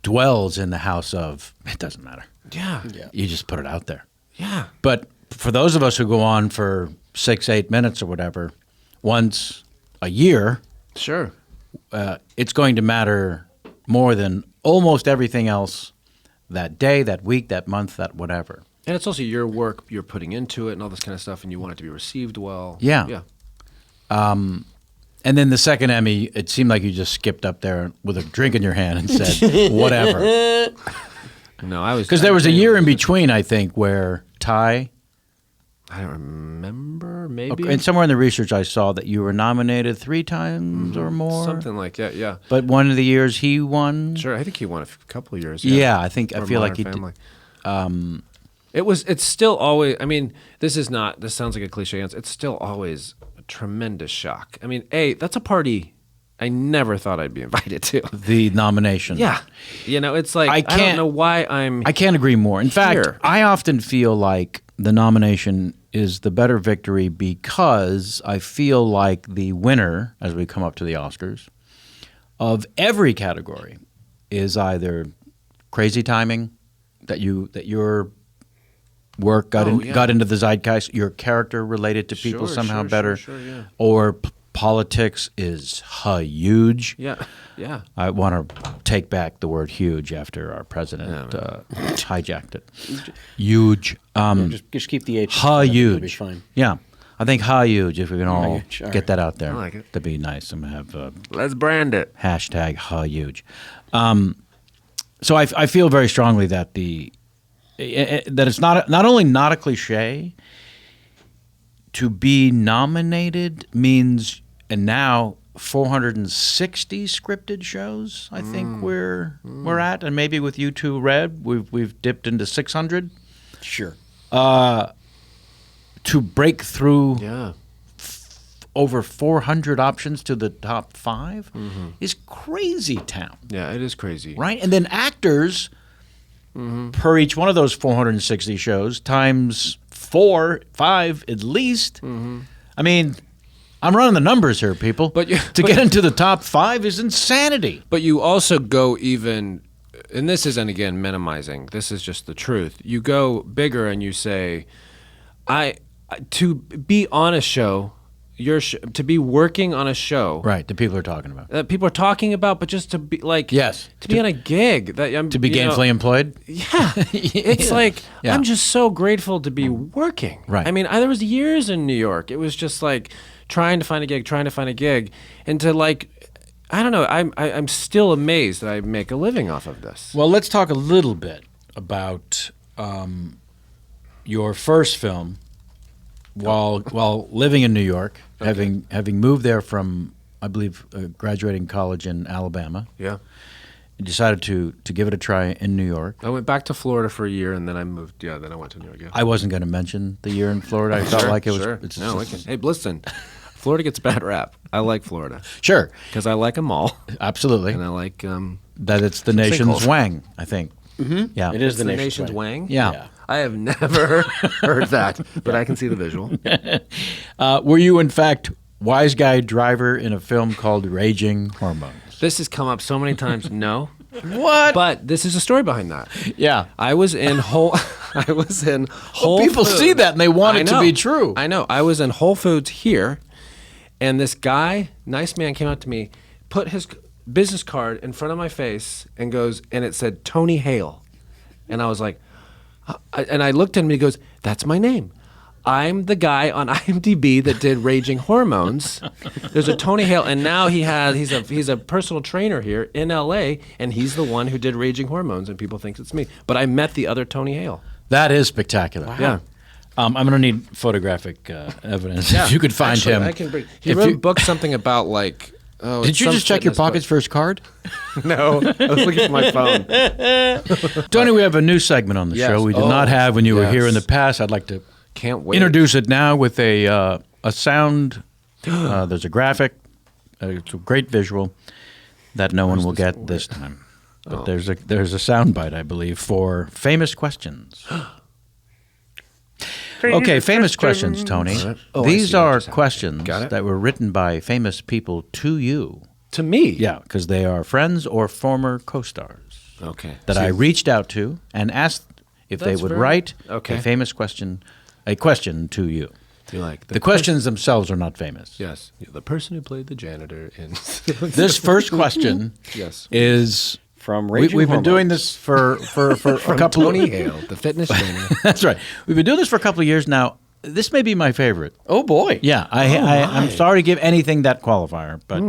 dwells in the house of it doesn't matter. yeah. You just put it out there. Yeah. But for those of us who go on for 6-8 minutes or whatever, once a year, Sure. it's going to matter more than almost everything else that day, that week, that month, that whatever. And it's also your work you're putting into it and all this kind of stuff, and you want it to be received well. Yeah. Yeah. And then the second Emmy, it seemed like you just skipped up there with a drink in your hand and said, whatever. No, I was... Because there was a year in between, I think, where Ty, I don't remember, maybe. and somewhere in the research I saw that you were nominated 3 times or more. Something like that, yeah. But one of the years he won. Sure, I think he won a couple of years. Yeah, I feel like he Modern did. Family. It's still always, I mean, this sounds like a cliche answer. It's still always a tremendous shock. I mean, that's a party I never thought I'd be invited to. The nomination. Yeah. You know, it's like, I don't can't- know why I can't agree more. In fact, Here. I often feel like the nomination is the better victory because I feel like the winner, as we come up to the Oscars, of every category is either crazy timing, that your work got into the zeitgeist, your character related to people Sure, somehow sure, better, sure, yeah. or politics is huge. Yeah, yeah. I want to take back the word huge after our president hijacked it. Huge. Just keep the H. Huge. It'll be fine. Yeah. I think huge, if we can all Huge, all get right. that out there. I like it. That'd be nice. I'm going to have Let's brand it. hashtag huge. So I feel very strongly that that it's not only not a cliche. To be nominated means, and now 460 scripted shows. I think we're at, and maybe with U2 Red, we've dipped into 600. Sure. To break through Yeah. over 400 options to the top 5 is crazy town, Yeah, it is crazy. right? And then actors per each one of those 460 shows times 4, 5 at least. I mean, I'm running the numbers here, people. But you- to get into the top 5 is insanity. But you also go even, and this isn't, again, minimizing. This is just the truth. You go bigger and you say, to be on a show, to be working on a show Right, the people are talking about. that people are talking about, but just to be like, Yes. to be on a gig that To be gainfully employed? Yeah, it's like Yeah. I'm just so grateful to be working. Right. I mean, there was years in New York. It was just like trying to find a gig, and to like, I don't know. I'm still amazed that I make a living off of this. Well, let's talk a little bit about your first film while living in New York, having moved there from, I believe, graduating college in Alabama. Yeah, You decided to give it a try in New York. I went back to Florida for a year, and then I moved. Yeah, then I went to New York. Yeah. I wasn't going to mention the year in Florida. I felt like it was. Sure. It's No, we can. Hey, listen, Florida gets a bad rap. I like Florida Sure, because I like them all, absolutely. and I like That it's the nation's sinkholes. wang, I think. Mm-hmm. Yeah, It is it's the the nation's nation's way. wang. Yeah. I have never heard that, but I can see the visual. Were you, in fact, wise guy driver in a film called Raging Hormones? This has come up so many times. No, What? but this is a story behind that. Yeah. I was in Whole. I was in Whole. People Foods. see that and they want I it to know. be true. I know. I was in Whole Foods here, and this guy, nice man, came up to me, put his business card in front of my face, and goes, and it said Tony Hale, and I was like, and I looked at him, and he goes, "That's my name." I'm the guy on IMDb that did Raging Hormones. There's a Tony Hale, and now he's a personal trainer here in LA, and he's the one who did Raging Hormones, and people think it's me. But I met the other Tony Hale. That is spectacular. Wow. Yeah. I'm going to need photographic evidence. If you could find Actually, him. I can bring. He wrote a book something about like. Oh, Did you just check your pockets for his card? No, I was looking for my phone. Tony, we have a new segment on the Yes. show we did not have when you were here in the past. I'd like to Can't wait. introduce it now with a sound. There's a graphic. It's a great visual that no one will get this time. But there's a sound bite, I believe, for famous questions. Okay, famous questions, Tony. Oh, I These see what are just happened. questions Got it. that were written by famous people to you. To me. Yeah, because they are friends or former co-stars Okay. that I reached out to and asked if they That's would very- write okay. a question to you. You like The questions themselves are not famous. Yes, the person who played the janitor in. This first question Yes. is From we've Raging been Hormones. doing this for a couple Tony of Hale, the fitness trainer. That's right. We've been doing this for a couple of years now. This may be my favorite. Oh boy. Yeah, I'm sorry to give anything that qualifier, but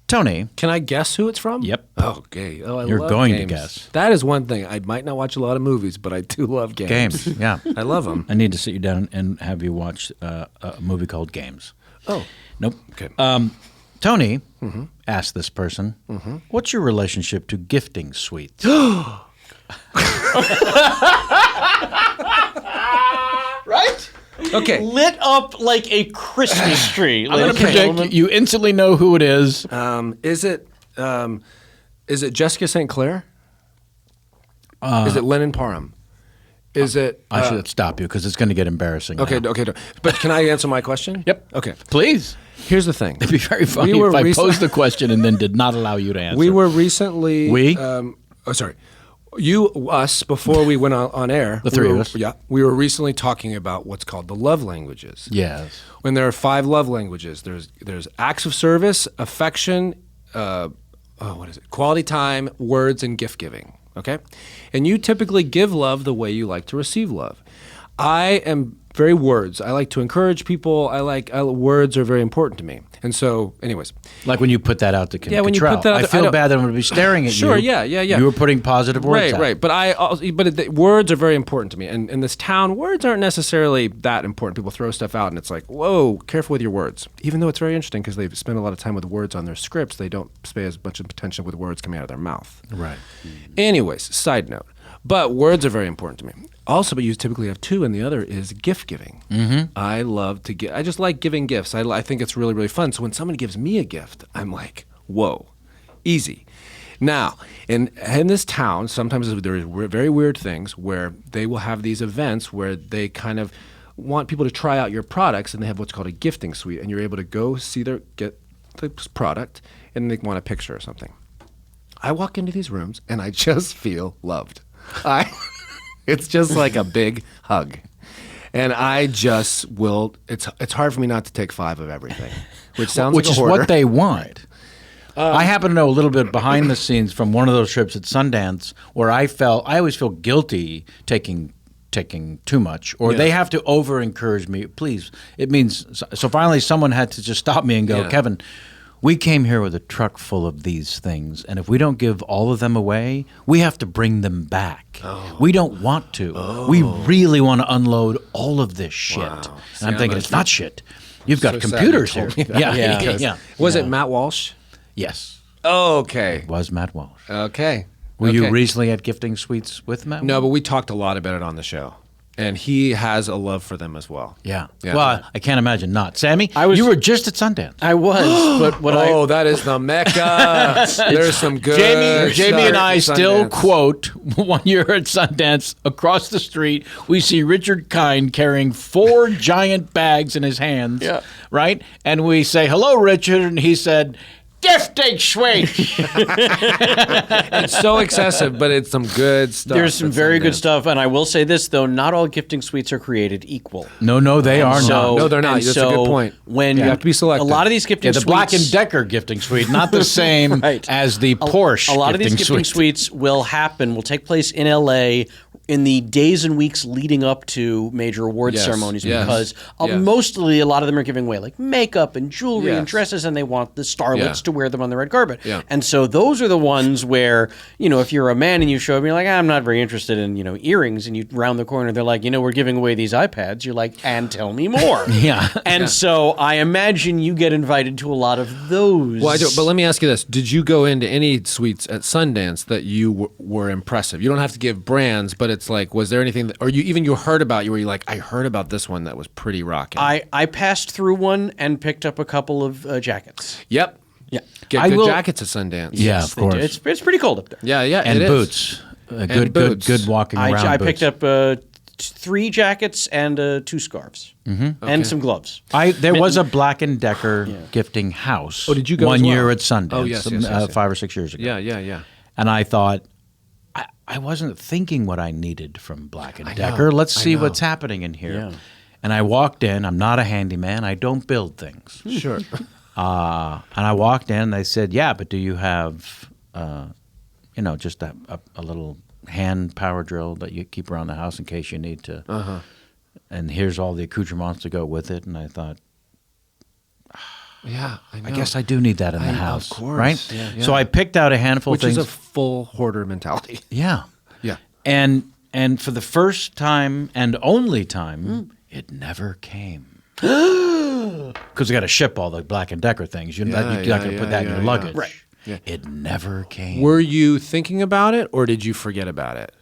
Tony, Can I guess who it's from? Yep. Oh, okay. Oh, I You're love going to games. guess. That is one thing. I might not watch a lot of movies, but I do love games. Games. Yeah. I love them. I need to sit you down and have you watch a movie called Games. Oh, Nope. okay. Tony asked this person, what's your relationship to gifting suites? Right? Okay. Lit up like a Christmas tree. I'm going to ladies and gentlemen. predict you instantly know who it is. Is it Jessica St. Clair? Is it Lennon Parham? Is it? I should stop you because it's going to get embarrassing. Okay, now. okay. But can I answer my question? Yep. Okay. Please. Here's the thing. It'd be very funny We were if I recent- posed the question and then did not allow you to answer. We were recently. We? Sorry. Us, before we went on air. The three we of were- us. Yeah. We were recently talking about what's called the love languages. Yes. When there are 5 love languages, there's acts of service, affection, what is it? Quality time, words, and gift giving. Okay? And you typically give love the way you like to receive love. I am very words. I like to encourage people. Words are very important to me. And so, anyways. Like when you put that out to Kim Yeah, when you Cattrall. put that out I there, I feel don't- bad that I'm going to be staring at you. Sure, yeah. You were putting positive words out. Right. But words are very important to me. And in this town, words aren't necessarily that important. People throw stuff out, and it's like, whoa, careful with your words. Even though it's very interesting because they spend a lot of time with words on their scripts, they don't pay as much attention with words coming out of their mouth. Right. Anyways, side note. But words are very important to me. Also, but you typically have 2, and the other is gift giving. Mm-hmm. I love to give. I just like giving gifts. I think it's really, really fun. So when somebody gives me a gift, I'm like, whoa, easy. Now, in this town, sometimes there are very weird things where they will have these events where they kind of want people to try out your products, and they have what's called a gifting suite, and you're able to go get the product, and they want a picture or something. I walk into these rooms, and I just feel loved. It's just like a big hug. And I just will, it's hard for me not to take 5 of everything, which sounds Which like a is hoarder. what they want. I happen to know a little bit behind the scenes from one of those trips at Sundance where I always feel guilty taking too much, or they have to over encourage me. Please, it means so. Finally, someone had to just stop me and go, Yeah. Kevin, we came here with a truck full of these things, and if we don't give all of them away, we have to bring them back. We don't want to. We really want to unload all of this shit. Wow. And I'm thinking, it's not shit. You've got So sad you computers told here. me that. Yeah. Yeah. Was it Matt Walsh? Yes. Okay. Was Matt Walsh. Okay. Were you Okay. recently at Gifting Suites with Matt? No, but we talked a lot about it on the show. And he has a love for them as well. Yeah. Yeah. Well, I can't imagine not. Sammy, was- you were just at Sundance. I was, but what I That is the Mecca. There's some good Jamie and I stuff at still Sundance. quote one year at Sundance. Across the street, we see Richard Kind carrying 4 giant bags in his hands. Yeah. Right, and we say hello, Richard, and he said, "Gifting suite." It's so excessive, but it's some good stuff. there's some at very good Sundance. stuff, and I will say this though: not all gifting suites are created equal. No, they are So- not. No, they're not. and That's a so good point. When You have to be selective. a lot of these gifting Yeah, the suites, Black and Decker gifting suite, not the same Right. as the Porsche. a lot of these gifting suite. suites will take place in LA in the days and weeks leading up to major awards Yes, ceremonies yes, because yes. mostly a lot of them are giving away like makeup and jewelry and Yes. dresses, and they want the starlets Yeah. to wear them on the red carpet. Yeah. And so those are the ones where, if you're a man and you show up and you're like, I'm not very interested in, earrings, and you round the corner, they're like, we're giving away these iPads. You're like, and tell me more. Yeah. And so I imagine you get invited to a lot of those. Well, I do, but let me ask you this: did you go into any suites at Sundance that you were impressive? You don't have to give brands, but it's like, was there anything, or you heard about where you're like, I heard about this one that was pretty rocking? I passed through one and picked up a couple of jackets. Yep. Yeah. Get good jackets at Sundance. Yeah, of course. It's pretty cold up there. Yeah, yeah. And it is. boots. Good boots. walking around I boots. picked up 3 jackets and 2 scarves and some gloves. There was a Black & Decker gifting house. Oh, did you go one as well? year at Sundance? Oh, yes. 5 or 6 years ago. Yeah. And I thought, I wasn't thinking what I needed from Black & Decker. Let's see what's happening in here. Yeah. And I walked in. I'm not a handyman. I don't build things. Sure. And I walked in. And they said, "Yeah, but do you have, just a little hand power drill that you keep around the house in case you need to?" And here's all the accoutrements to go with it. And I thought, Yeah, I know. I guess I do need that in the house, of course. right? Yeah. So I picked out a handful Which of things. is a full hoarder mentality. Yeah. Yeah. And for the first time and only time, it never came. Because we got to ship all the Black & Decker things. You're not going to put that in your luggage. Right. Yeah. It never came. Were you thinking about it, or did you forget about it?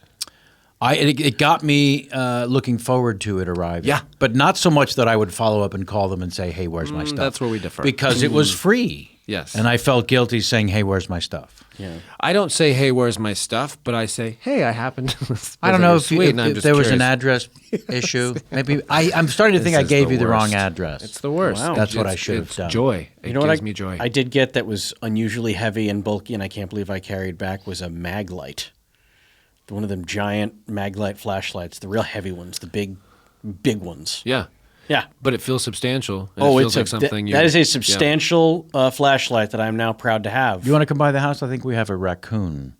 It got me looking forward to it arriving. Yeah. But not so much that I would follow up and call them and say, "Hey, where's my stuff?" That's where we differ. Because it was free. Yes. And I felt guilty saying, "Hey, where's my stuff?" Yeah. I don't say, "Hey, where's my stuff?" But I say, "Hey, I happen to." I don't know if if there was an address issue. Maybe I'm starting to think I is gave the you the wrong worst. address. It's the worst. Wow. That's what I It's- should have it's done. Joy. It You know what gives me joy. I did get that was unusually heavy and bulky, and I can't believe I carried back, was a mag light. One of them giant mag light flashlights, the real heavy ones, the big ones. Yeah. Yeah. But it feels substantial. And Oh, it feels it's like something that is a yeah. substantial flashlight that I'm now proud to have. You want to come by the house? I think we have a raccoon.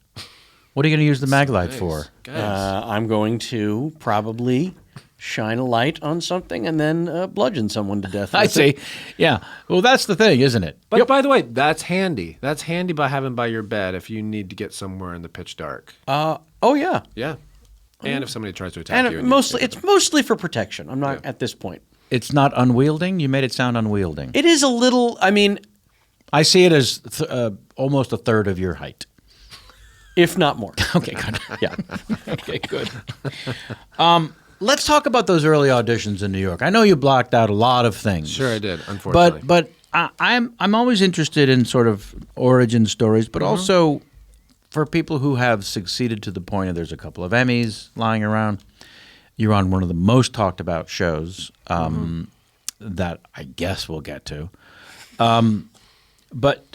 What are you going to use the mag light for? Guys. I'm going to probably shine a light on something and then bludgeon someone to death. I with see. it. Yeah. Well, that's the thing, isn't it? But by the way, that's handy. That's handy by having by your bed if you need to get somewhere in the pitch dark. Oh yeah, Yeah. And if somebody tries to attack and you. it's mostly for protection. I'm not at this point. It's not unwielding. You made it sound unwielding. It is a little. I mean, I see it as almost a third of your height. if not more. Okay, good. Yeah. Okay, good. Let's talk about those early auditions in New York. I know you blocked out a lot of things. Sure, I did, unfortunately. But I'm always interested in sort of origin stories, but also for people who have succeeded to the point of there's a couple of Emmys lying around. You're on one of the most talked about shows that I guess we'll get to. But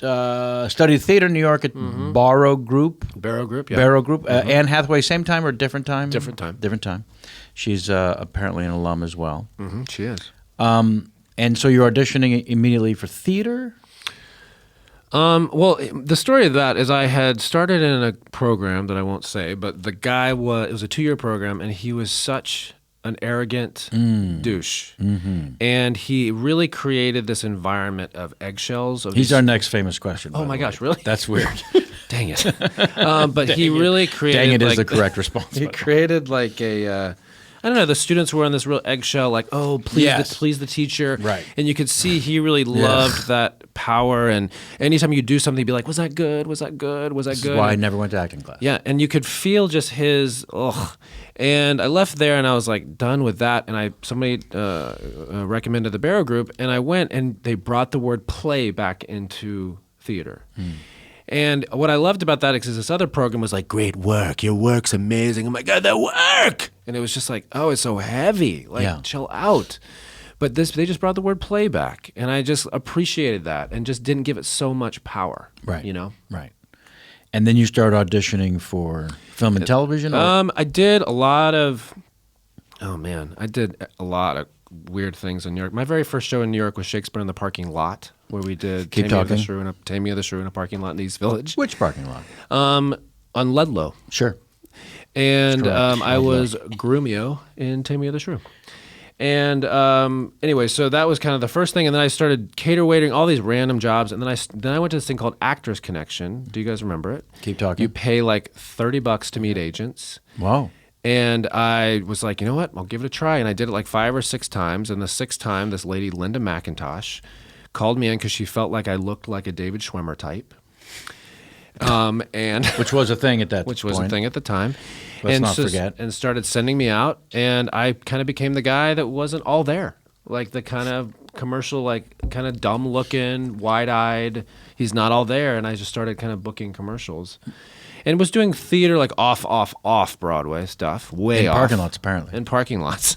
studied theater in New York at Barrow Group. Barrow Group, yeah. Barrow Group. Anne Hathaway, same time or different time? Different time. Different time. She's apparently an alum as well. Mm-hmm, she is. And so you're auditioning immediately for theater? Well, the story of that is I had started in a program that I won't say, but the guy it was a 2-year program, and he was such an arrogant douche. Mm-hmm. And he really created this environment of eggshells. He's our next famous question. Oh by my the way. gosh, really? That's weird. Dang it. But he really created. Dang it is like, the correct response. He created like a. I don't know. The students were on this real eggshell, like, "Oh, please, Yes. please the teacher." Right. And you could see he really loved that power. And anytime you do something, he'd be like, "Was that good? Was that good? Was that This good?" is why I never went to acting class. Yeah, and you could feel just his ugh. And I left there, and I was like done with that. And somebody recommended the Barrow Group, and I went, and they brought the word play back into theater. And what I loved about that is this other program was like, "Great work, your work's amazing." Oh my God, that work! And it was just like, oh, it's so heavy. Like, chill out. But they just brought the word play back, and I just appreciated that, and just didn't give it so much power. Right. You know. Right. And then you start auditioning for film and television? Or? I did a lot of. Oh man, I did a lot of weird things in New York. My very first show in New York was Shakespeare in the Parking Lot, where we did Keep Taming of the talking. Shrew in a Parking Lot in the East Village. Which parking lot? On Ludlow. Sure. And Correct. I was Grumio in Taming of the Shrew. And anyway, so that was kind of the first thing, and then I started cater waiting, all these random jobs, and then I went to this thing called Actors Connection. Do you guys remember it? Keep talking. You pay like $30 to meet agents. Wow. And I was like, you know what? I'll give it a try. And I did it like 5 or 6 times. And the 6th time, this lady, Linda McIntosh, called me in because she felt like I looked like a David Schwimmer type. And Which was a thing at that which point. was a thing at the time. Let's not forget. And started sending me out. And I kind of became the guy that wasn't all there. Like the kind of commercial, like kind of dumb looking, wide-eyed. He's not all there. And I just started kind of booking commercials. And was doing theater, like off Broadway stuff, way In off. parking lots, apparently. In parking lots.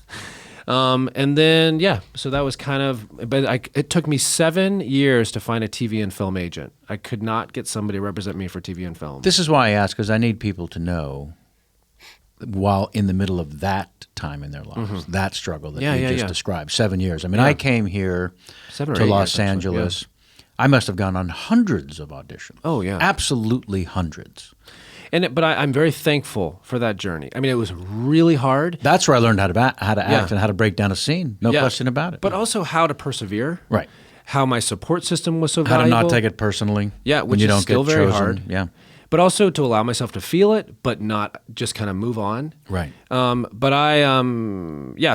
And then, yeah, so that was kind of, but it took me 7 years to find a TV and film agent. I could not get somebody to represent me for TV and film. This is why I ask, because I need people to know, while in the middle of that time in their lives, that struggle that you just described, 7 years. I mean, I came here 7 or to 8 Los years, actually, Angeles. I must have gone on hundreds of auditions. Oh, yeah. Absolutely hundreds. But I'm very thankful for that journey. I mean, it was really hard. That's where I learned how to act and how to break down a scene. No Yeah. question about it. But also how to persevere. Right. How my support system was so How valuable. to not take it personally. Yeah, when which you is don't still get very chosen. hard. Yeah. But also to allow myself to feel it, but not just kind of move on. Right. But I,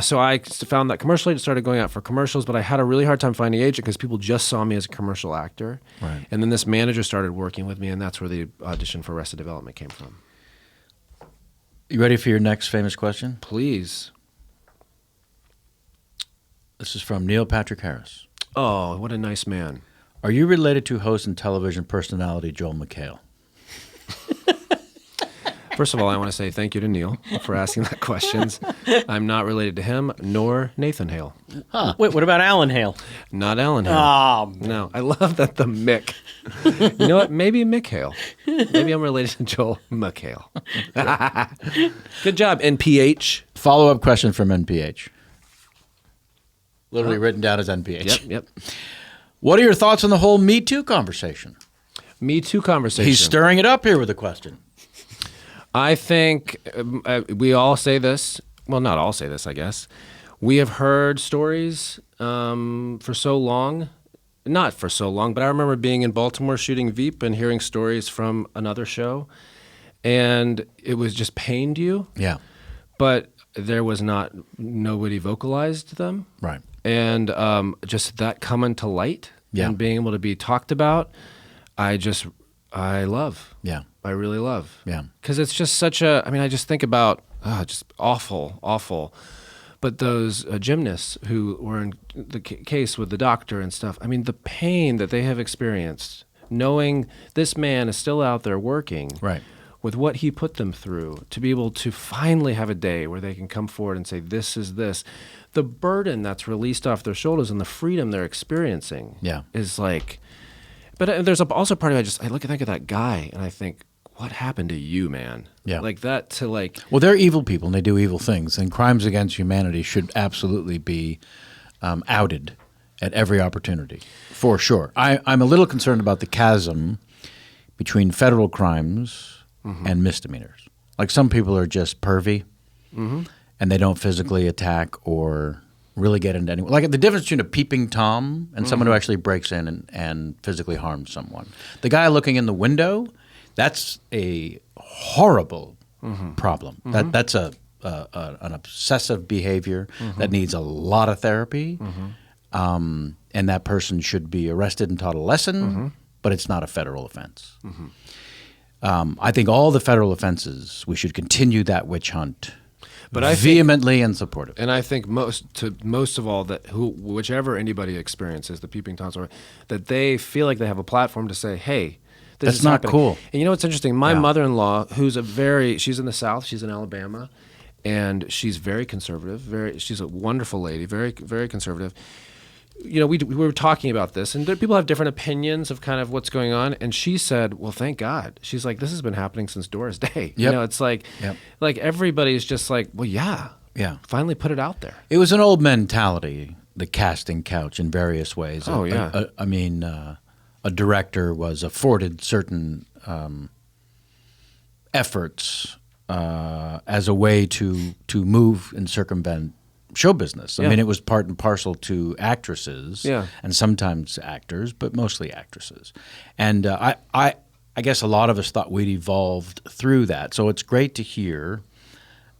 so I found that commercial agent, started going out for commercials, but I had a really hard time finding an agent because people just saw me as a commercial actor. Right. And then this manager started working with me, and that's where the audition for Arrested Development came from. You ready for your next famous question? Please. This is from Neil Patrick Harris. Oh, what a nice man. Are you related to host and television personality Joel McHale? First of all, I want to say thank you to Neil for asking that questions. I'm not related to him, nor Nathan Hale. Huh. Wait, what about Alan Hale? Not Alan Hale. Oh, No, I love that the Mick. You know what? Maybe Mick Hale. Maybe I'm related to Joel McHale. Good job, NPH. Follow-up question from NPH. Literally written down as NPH. Yep. What are your thoughts on the whole MeToo conversation? Me Too conversation. He's stirring it up here with a question. I think we all say this. Well, not all say this, I guess. We have heard stories for so long. Not for so long, but I remember being in Baltimore shooting Veep and hearing stories from another show. And it was just pained you. Yeah. But there was nobody vocalized them. Right. And just that coming to light and being able to be talked about, I love. Yeah. I really love. Yeah. Because it's just I just think about, just awful. But those gymnasts who were in the case with the doctor and stuff, I mean, the pain that they have experienced, knowing this man is still out there working. Right. With what he put them through, to be able to finally have a day where they can come forward and say, this is this. The burden that's released off their shoulders and the freedom they're experiencing is like, but there's also part of it, I think of that guy and I think, what happened to you, man? Yeah. Like that to like. Well, they're evil people and they do evil things, and crimes against humanity should absolutely be outed at every opportunity, for sure. I'm a little concerned about the chasm between federal crimes and misdemeanors. Like some people are just pervy and they don't physically attack or really get into anyone. Like the difference between a peeping Tom and someone who actually breaks in and physically harms someone. The guy looking in the window, that's a horrible problem. That's an obsessive behavior that needs a lot of therapy, and that person should be arrested and taught a lesson, but it's not a federal offense. I think all the federal offenses, we should continue that witch hunt, but vehemently and supportive. And I think most of all that whichever anybody experiences the peeping Toms, that they feel like they have a platform to say, hey, this That's is not happening. cool. And you know what's interesting? My mother-in-law, she's in the South, she's in Alabama, and she's very conservative. She's a wonderful lady, very, very conservative. You know, we were talking about this, and people have different opinions of kind of what's going on. And she said, "Well, thank God." She's like, "This has been happening since Doris Day." You know, it's like, like everybody's just like, "Well, yeah, finally put it out there." It was an old mentality, the casting couch, in various ways. Oh, yeah. I mean, a director was afforded certain efforts as a way to move and circumvent show business. I mean, it was part and parcel to actresses and sometimes actors, but mostly actresses. And I guess a lot of us thought we'd evolved through that. So it's great to hear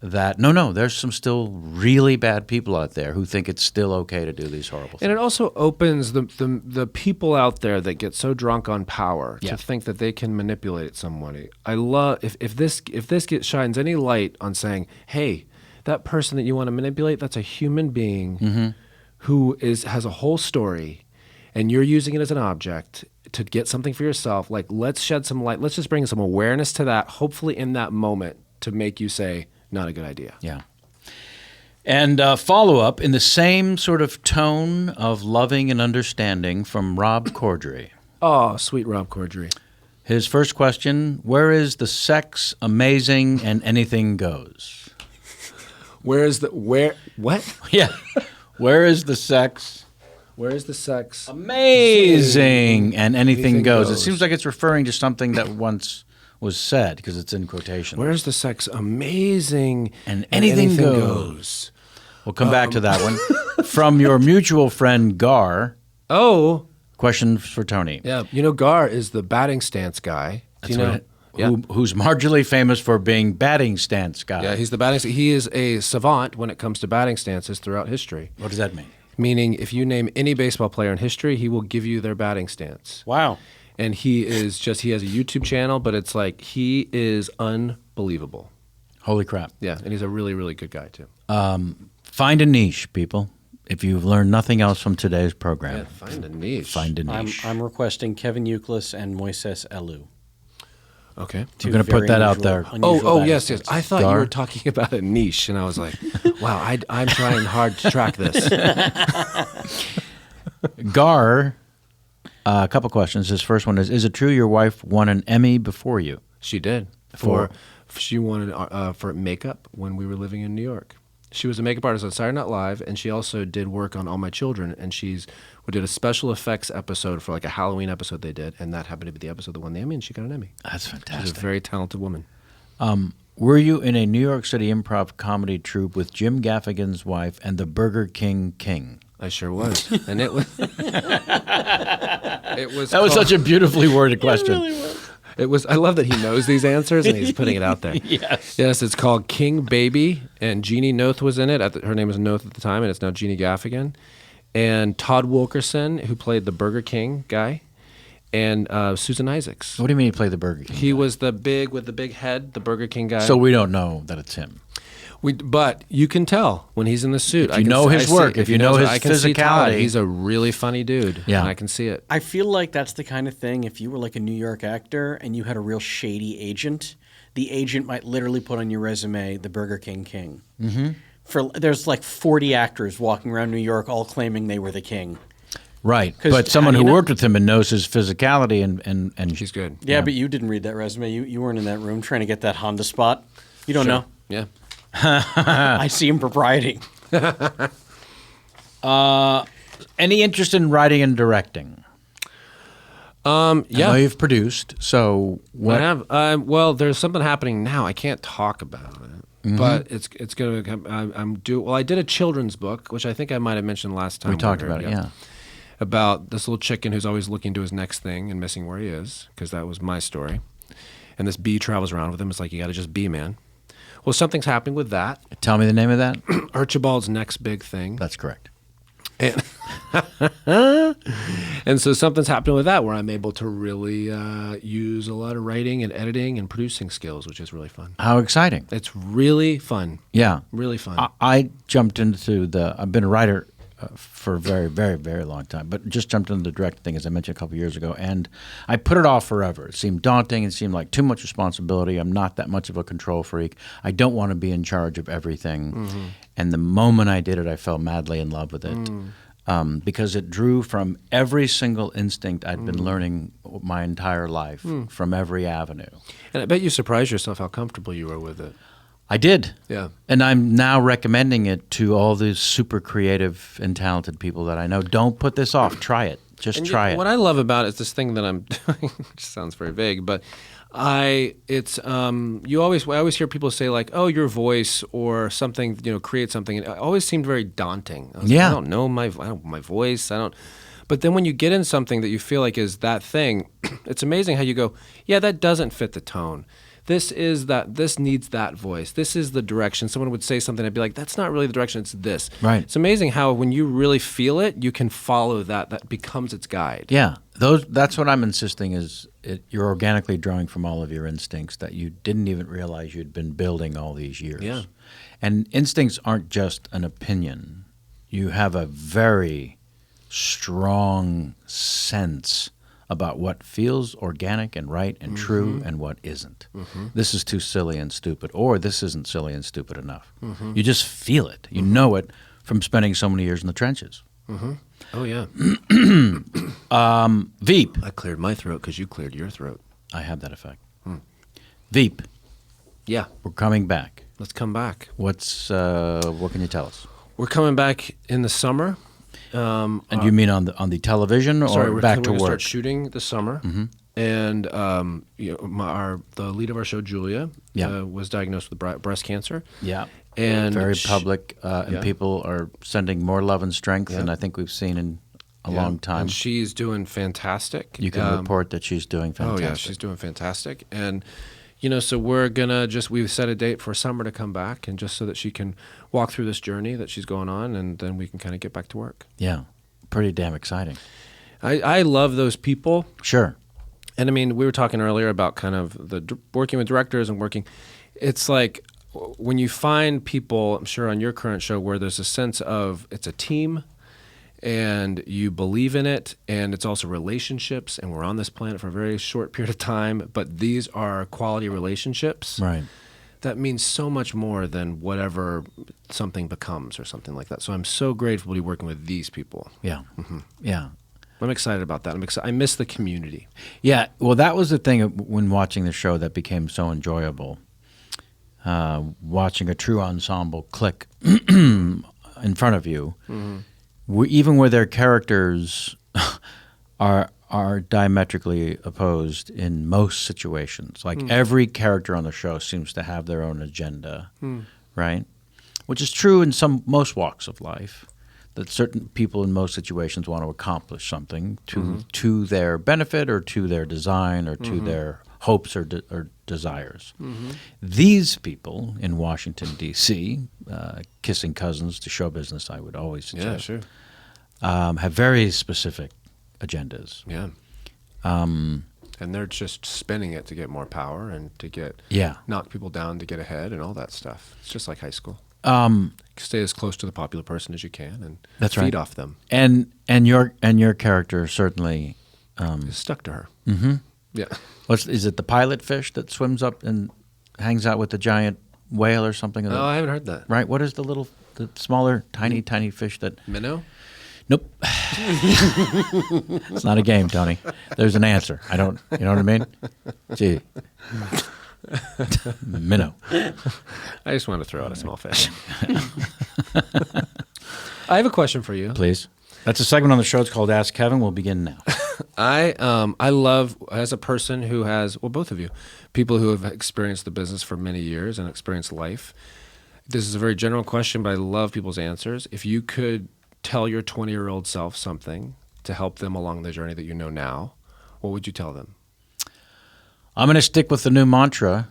that there's some still really bad people out there who think it's still okay to do these horrible things. And it also opens the people out there that get so drunk on power to think that they can manipulate somebody. I love if this shines any light on saying, hey, that person that you want to manipulate, that's a human being who has a whole story, and you're using it as an object to get something for yourself. Like, let's shed some light. Let's just bring some awareness to that, hopefully in that moment, to make you say, not a good idea. Yeah. And follow-up in the same sort of tone of loving and understanding from Rob Corddry. Oh, sweet Rob Corddry. His first question, where is the sex amazing and anything goes? What? Yeah. Where is the sex amazing and anything goes? It seems like it's referring to something that once was said because it's in quotation. Where's the sex amazing and anything goes? We'll come back to that one. From your mutual friend Gar. Oh. Question for Tony. Yeah. Gar is the batting stance guy. Who's marginally famous for being batting stance guy. Yeah, he's the batting. He is a savant when it comes to batting stances throughout history. What does that mean? Meaning, if you name any baseball player in history, he will give you their batting stance. Wow. And he has a YouTube channel, but it's like he is unbelievable. Holy crap. Yeah, and he's a really, really good guy, too. Find a niche, people. If you've learned nothing else from today's program. Yeah, find a niche. Find a niche. I'm requesting Kevin Euclid and Moises Alou. Okay. I'm going to put that out there. Yes. I thought you were talking about a niche, and I was like, wow, I'm trying hard to track this. Gar, a couple questions. His first one is it true your wife won an Emmy before you? She did. She won for makeup when we were living in New York. She was a makeup artist on Saturday Night Live, and she also did work on All My Children, and we did a special effects episode for like a Halloween episode they did, and that happened to be the episode that won the Emmy, and she got an Emmy. That's fantastic. She's a very talented woman. Were you in a New York City improv comedy troupe with Jim Gaffigan's wife and the Burger King King? I sure was. And it was... That was such a beautifully worded question. It really was. It was. I love that he knows these answers and he's putting it out there. Yes. Yes, it's called King Baby, and Jeannie Noth was in it. Her name was Noth at the time, and it's now Jeannie Gaffigan. And Todd Wilkerson, who played the Burger King guy, and Susan Isaacs. What do you mean he played the Burger King? He was with the big head, the Burger King guy. So we don't know that it's him. But you can tell when he's in the suit. If you know his work, if you know his I can see Todd. physicality. He's a really funny dude. Yeah. And I can see it. I feel like that's the kind of thing, if you were like a New York actor and you had a real shady agent, the agent might literally put on your resume the Burger King King. Mm-hmm. There's like 40 actors walking around New York all claiming they were the king. Right. But someone who worked with him and knows his physicality and She's good. Yeah, but you didn't read that resume. You weren't in that room trying to get that Honda spot. You don't know. Yeah. I see impropriety. any interest in writing and directing? Yeah. I know you've produced, so what? I have. Well, there's something happening now. I can't talk about it, but it's going to come. Well, I did a children's book, which I think I might have mentioned last time. We talked about it, yeah. About this little chicken who's always looking to his next thing and missing where he is, because that was my story. And this bee travels around with him. It's like, you got to just be, man. Well, something's happening with that. Tell me the name of that. Archibald's next big thing. That's correct. And, and so something's happening with that where I'm able to really use a lot of writing and editing and producing skills, which is really fun. How exciting. It's really fun. Yeah. Really fun. I jumped into I've been a writer for a very, very, very long time, but just jumped into the directing thing, as I mentioned a couple of years ago, and I put it off forever. It seemed daunting. It seemed like too much responsibility. I'm not that much of a control freak. I don't want to be in charge of everything. Mm-hmm. And the moment I did it, I fell madly in love with it because it drew from every single instinct I'd been learning my entire life from every avenue. And I bet you surprised yourself how comfortable you were with it. I did. Yeah. And I'm now recommending it to all these super creative and talented people that I know. Don't put this off. Try it. Just And try it. What I love about it is this thing that I'm doing, which sounds very vague, but I always hear people say like, oh, your voice or something, create something. It always seemed very daunting. I was like, Yeah. I don't know my voice. But then when you get in something that you feel like is that thing, it's amazing how you go, yeah, that doesn't fit the tone. This needs that voice. This is the direction. Someone would say something, I'd be like, that's not really the direction, it's this. Right. It's amazing how when you really feel it, you can follow that becomes its guide. Yeah, that's what I'm insisting is you're organically drawing from all of your instincts that you didn't even realize you'd been building all these years. Yeah. And instincts aren't just an opinion. You have a very strong sense about what feels organic and right and true and what isn't. This is too silly and stupid, or this isn't silly and stupid enough. You just feel it. You know it from spending so many years in the trenches. Oh, yeah. Veep. I cleared my throat because you cleared your throat. I have that effect. Veep. Yeah. We're coming back. Let's come back. What can you tell us? We're coming back in the summer. And you mean on the television or Sorry, we're back to gonna work? start shooting this summer. And the lead of our show, Julia, was diagnosed with breast cancer. Yeah. And very public, and yeah. people are sending more love and strength than I think we've seen in a long time. And she's doing fantastic. You can report that she's doing fantastic. Oh, yeah, she's doing fantastic. And, so we're going to we've set a date for summer to come back, and just so that she can walk through this journey that she's going on, and then we can kind of get back to work. Yeah. Pretty damn exciting. I love those people. Sure. And I mean, we were talking earlier about kind of working with directors and working. It's like when you find people, I'm sure on your current show, where there's a sense of it's a team and you believe in it, and it's also relationships, and we're on this planet for a very short period of time, but these are quality relationships. Right. That means so much more than whatever something becomes or something like that. So I'm so grateful to be working with these people. Yeah. Yeah. I'm excited about that. I miss the community. Yeah. Well, that was the thing when watching the show that became so enjoyable. Watching a true ensemble click in front of you, even where their characters are diametrically opposed in most situations. Like every character on the show seems to have their own agenda, right? Which is true in most walks of life. That certain people in most situations want to accomplish something to their benefit or to their design or to their hopes or desires. These people in Washington, D.C., kissing cousins to show business, I would always suggest, have very specific agendas. Yeah. And they're just spinning it to get more power and to knock people down to get ahead and all that stuff. It's just like high school. Stay as close to the popular person as you can and feed off them. And your character certainly It's stuck to her. Mm-hmm. Yeah. Is it the pilot fish that swims up and hangs out with the giant whale or something? Oh, I haven't heard that. Right. What is the smaller, tiny fish that? Minnow? Nope. It's not a game, Tony. There's an answer. You know what I mean? Gee. Minnow. I just want to throw out a small fish. I have a question for you. Please. That's a segment on the show. It's called Ask Kevin. We'll begin now. I love, as a person who has, well, both of you, people who have experienced the business for many years and experienced life. This is a very general question, but I love people's answers. If you could tell your 20-year-old self something to help them along the journey that you know now, what would you tell them? I'm going to stick with the new mantra.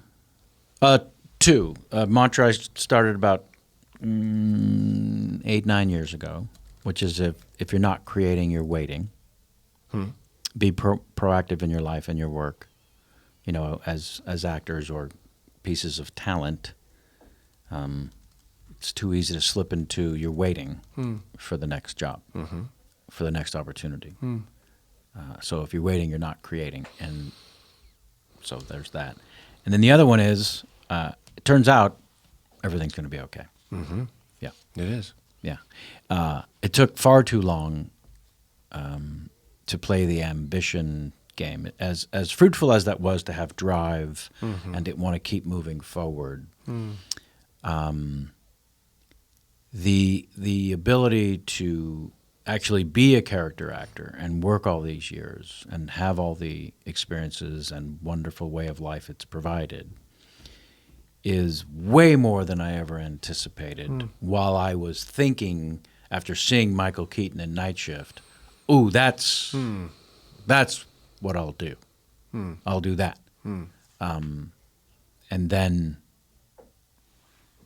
Two. Mantra I started about 8-9 years ago, which is if you're not creating, you're waiting. Be proactive in your life and your work, as actors or pieces of talent. It's too easy to slip into you're waiting for the next job, for the next opportunity. So if you're waiting, you're not creating. And so there's that. And then the other one is, it turns out everything's going to be okay. Mm-hmm. Yeah. It is. Yeah. It took far too long to play the ambition game. As fruitful as that was to have drive and to want to keep moving forward, the ability to actually be a character actor and work all these years and have all the experiences and wonderful way of life it's provided is way more than I ever anticipated while I was thinking after seeing Michael Keaton in Night Shift, ooh, that's what I'll do. I'll do that. And then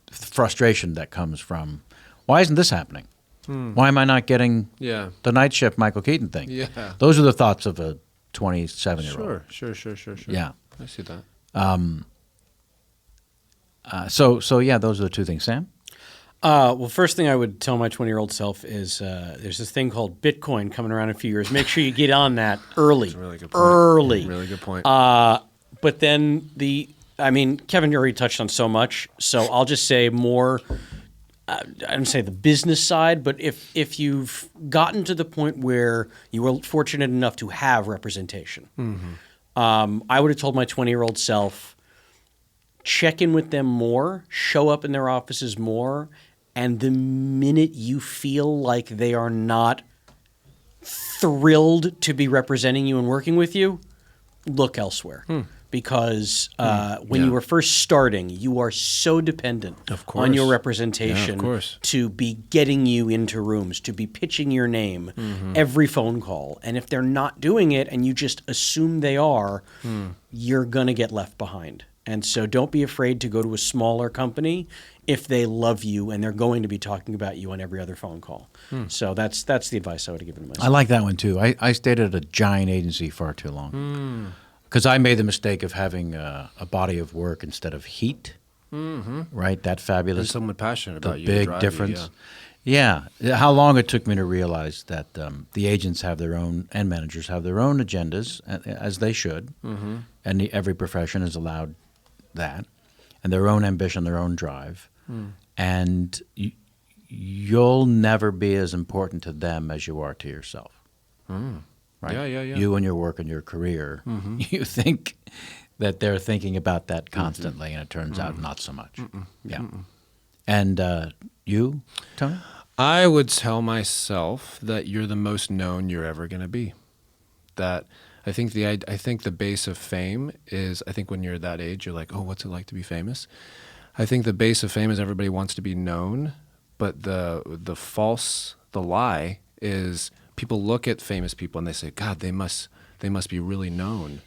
the frustration that comes from, why isn't this happening? Why am I not getting the Night Shift Michael Keaton thing? Yeah. Those are the thoughts of a 27-year-old. Sure. Yeah. I see that. So yeah, those are the two things. Sam? Well, first thing I would tell my 20-year-old self is there's this thing called Bitcoin coming around in a few years. Make sure you get on that early. That's a really good point. Early. Really good point. But then Kevin, you already touched on so much, so I'll just say more. I don't say the business side, but if you've gotten to the point where you were fortunate enough to have representation, I would have told my 20-year-old self, check in with them more, show up in their offices more, and the minute you feel like they are not thrilled to be representing you and working with you, look elsewhere. Because when you were first starting, you are so dependent on your representation to be getting you into rooms, to be pitching your name every phone call. And if they're not doing it and you just assume they are, you're going to get left behind. And so don't be afraid to go to a smaller company if they love you and they're going to be talking about you on every other phone call. So that's the advice I would have given myself. I like that one too. I stayed at a giant agency far too long. Because I made the mistake of having a body of work instead of heat, right? That fabulous. There's someone passionate about you. Big difference. Yeah. How long it took me to realize that the agents have their own, and managers have their own agendas, as they should, and every profession is allowed that, and their own ambition, their own drive, and you'll never be as important to them as you are to yourself. Right? Yeah. You and your work and your career, you think that they're thinking about that constantly, and it turns out not so much. Yeah. And you, Tony? I would tell myself that you're the most known you're ever going to be. That I think the base of fame is, I think when you're that age, you're like, oh, what's it like to be famous? I think the base of fame is everybody wants to be known, but the lie is people look at famous people and they say, God, they must be really known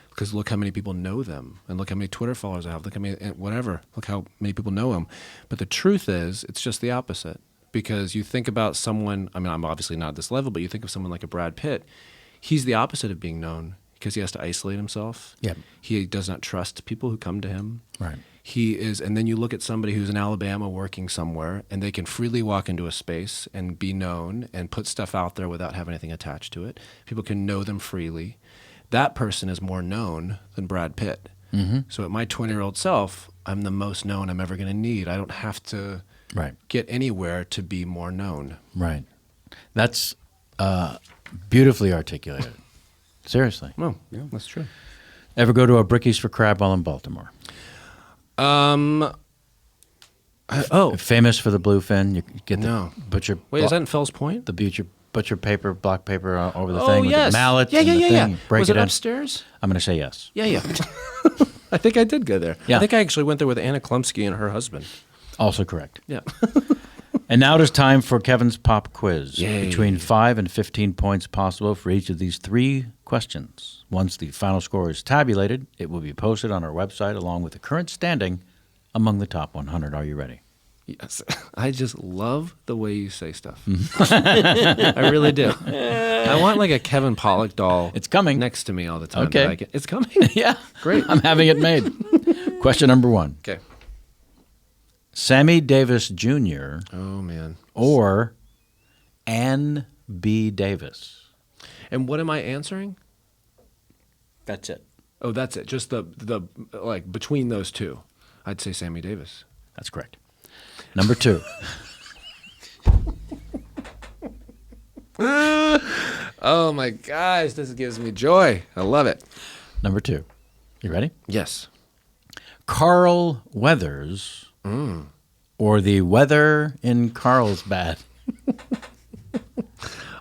because look how many people know them and look how many Twitter followers I have. Look how many, whatever, look how many people know them. But the truth is, it's just the opposite because you think about someone, I mean, I'm obviously not at this level, but you think of someone like a Brad Pitt, he's the opposite of being known because he has to isolate himself. Yeah. He does not trust people who come to him. Right. He is, and then you look at somebody who's in Alabama working somewhere, and they can freely walk into a space and be known and put stuff out there without having anything attached to it. People can know them freely. That person is more known than Brad Pitt. So at my 20-year-old self, I'm the most known I'm ever going to need. I don't have to get anywhere to be more known. Right. That's beautifully articulated. Seriously. Oh, yeah, that's true. Ever go to a Bricky's for Crab while in Baltimore? Famous for the bluefin. You get the butcher. Wait, is that in Fells Point? The butcher paper, block paper over the thing with the mallet. Yeah. Break Was it it in. upstairs? I'm going to say yes. Yeah. I think I did go there. Yeah. I think I actually went there with Anna Klumsky and her husband. Also correct. Yeah. And now it is time for Kevin's pop quiz. Yay. Between 5 and 15 points possible for each of these 3 questions. Once the final score is tabulated, it will be posted on our website along with the current standing among the top 100. Are you ready? Yes. I just love the way you say stuff. I really do. I want like a Kevin Pollak doll. It's coming. Next to me all the time. Okay. It's coming? Yeah. Great. I'm having it made. Question number 1. Okay. Sammy Davis Jr. Oh, man. Or Ann B. Davis. And what am I answering? That's it. Oh, that's it. Just the like between those two. I'd say Sammy Davis. That's correct. Number 2. Oh my gosh, this gives me joy. I love it. Number 2. You ready? Yes. Carl Weathers or the weather in Carlsbad.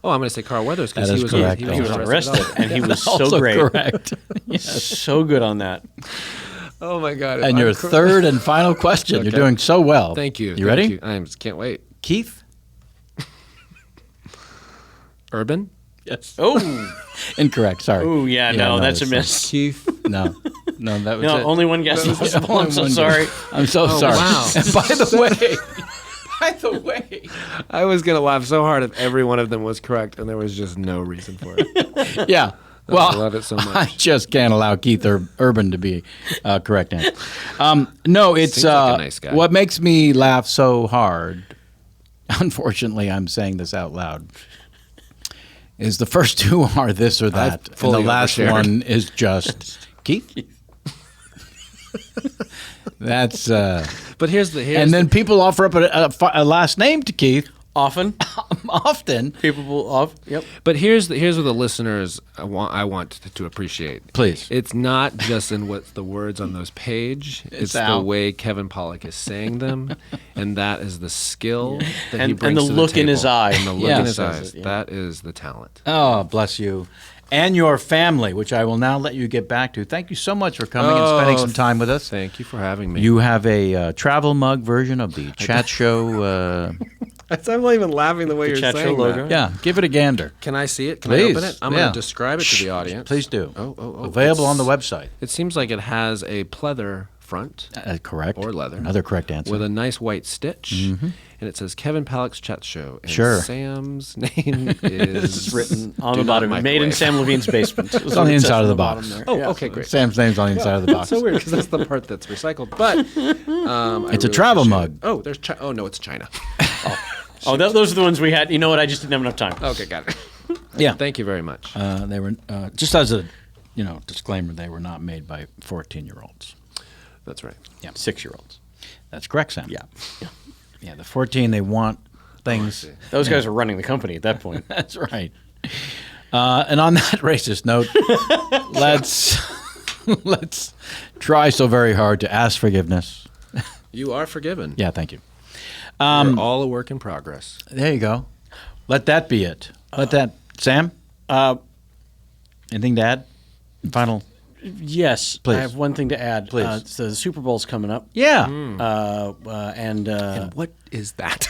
Oh, I'm going to say Carl Weathers because That he is was correct. he He was arrested, also. and he was so Also great. correct. So good on that. Oh my God! And your third and final question. You're Okay. doing so well. Thank you. You ready? I can't wait. Keith? Urban. Yes. Oh, Incorrect. Sorry. oh yeah, no, that's a miss. Keith. No, that was No, it. only one guess was possible. I'm so Only one sorry. guess. I'm so sorry. wow. And by the way, I was going to laugh so hard if every one of them was correct, and there was just no reason for it. yeah. Well, I love it so much. I just can't allow Keith Urban to be correct answer. No, it's Seems like a nice guy. what makes me laugh so hard. Unfortunately, I'm saying this out loud. Is the first two are this or that, and the fully last overshared. one is just Keith. That's But here's and then people offer up a last name to Keith. Often, Often, capable of. Yep. But here's what the listeners I want to appreciate. Please. It's not just in what the words on those page. It's the out. way Kevin Pollak is saying them, and that is the skill that he And brings the to look the in his table. eye. And the look Yeah. in his Says eyes. it, yeah. That is the talent. oh bless you, and your family, which I will now let you get back to. Thank you so much for coming and spending some time with us. Thank you for having me. You have a travel mug version of the chat show. I'm not even laughing the way you're chat show saying logo. that. Yeah, give it a gander. Can I see it? Can I Please. open it? I'm Yeah. going to describe it to the audience. Please do. Oh. Available It's- on the website. It seems like it has a pleather front Correct. or leather. Another correct answer. with a nice white stitch, and it says Kevin Pollak's Chat Show. And Sure. Sam's name is It's written on Do the not bottom. Made in microwave. Sam Levine's basement. It's on the inside of the box. Oh, okay, great. Sam's name's on the inside of the box. So weird because that's the part that's recycled. But It's a travel mug. Oh, there's oh no, it's China. Oh, those are the ones we had. You know what? I just didn't have enough time. Okay, got it. Yeah. Thank you very much. They were just as a disclaimer. They were not made by 14-year-olds. That's right. 6-year-olds. That's correct, Sam. Yeah. Yeah. The 14, they want things. see. Those guys are running the company at that point. That's right. And on that racist note, let's try so very hard to ask forgiveness. You are forgiven. Yeah, thank you. We're all a work in progress. There you go. Let that be it. Let that. Sam, anything to add? Final. Yes. Please. I have one thing to add. Please. So the Super Bowl's coming up. Yeah. And What is that?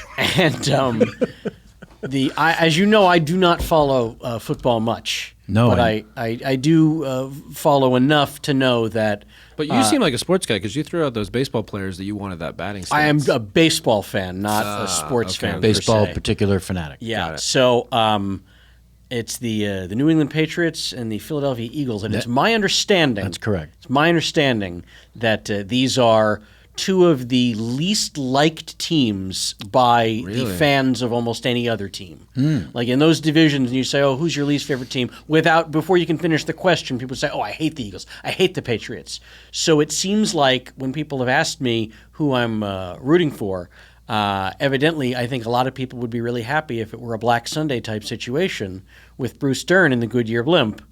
as you know, I do not follow football much. No, but I do follow enough to know that But you seem like a sports guy because you threw out those baseball players that you wanted that batting stance. I am a baseball fan, not a sports okay. fan. Baseball per se. particular fanatic. Yeah. Got it. So it's the New England Patriots and the Philadelphia Eagles, and it's my understanding. That's correct. It's my understanding that these are two of the least liked teams by the Really? fans of almost any other team. Like in those divisions, and you say, "Oh, who's your least favorite team?" Before you can finish the question, people say, "Oh, I hate the Eagles. I hate the Patriots." So it seems like when people have asked me who I'm rooting for, evidently, I think a lot of people would be really happy if it were a Black Sunday type situation with Bruce Dern in the Goodyear blimp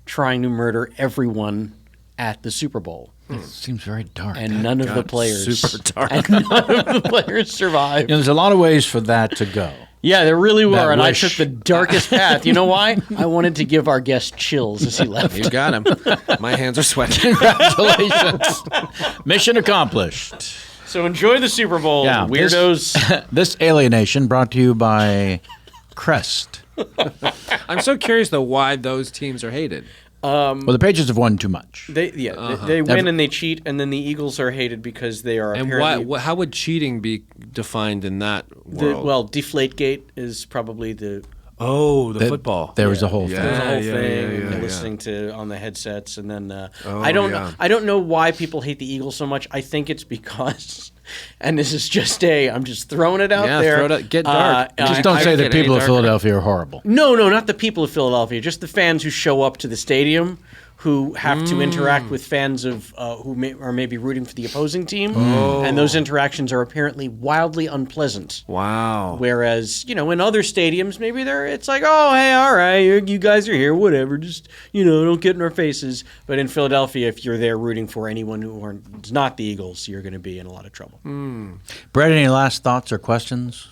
trying to murder everyone at the Super Bowl. It seems very dark. And none of the players super dark. and none of the players survived. there's a lot of ways for that to go. Yeah, there really were, That and wish. I took the darkest path. You know why? I wanted to give our guest chills as he left. You got him. My hands are sweating. Congratulations. Mission accomplished. So enjoy the Super Bowl, Yeah, weirdos. This alienation brought to you by Crest. I'm so curious though why those teams are hated. Well, the Patriots have won too much. They win and they cheat, and then the Eagles are hated because they are And apparently how would cheating be defined in that world? Deflategate is probably the football. There was a whole There's a thing. whole yeah, thing, yeah, and yeah. listening to on the headsets, and then Oh, I don't yeah. I don't know why people hate the Eagles so much. I think it's because, and this is just I'm just throwing it out Yeah, there. throw it out. Get dark. Just don't say the get any people of darker. Philadelphia are horrible. No, not the people of Philadelphia, just the fans who show up to the stadium, who have to interact with fans of who are maybe rooting for the opposing team, and those interactions are apparently wildly unpleasant. Wow. Whereas, in other stadiums, maybe it's like, oh, hey, all right, you guys are here, whatever, just, don't get in our faces. But in Philadelphia, if you're there rooting for anyone who is not the Eagles, you're going to be in a lot of trouble. Brett, any last thoughts or questions?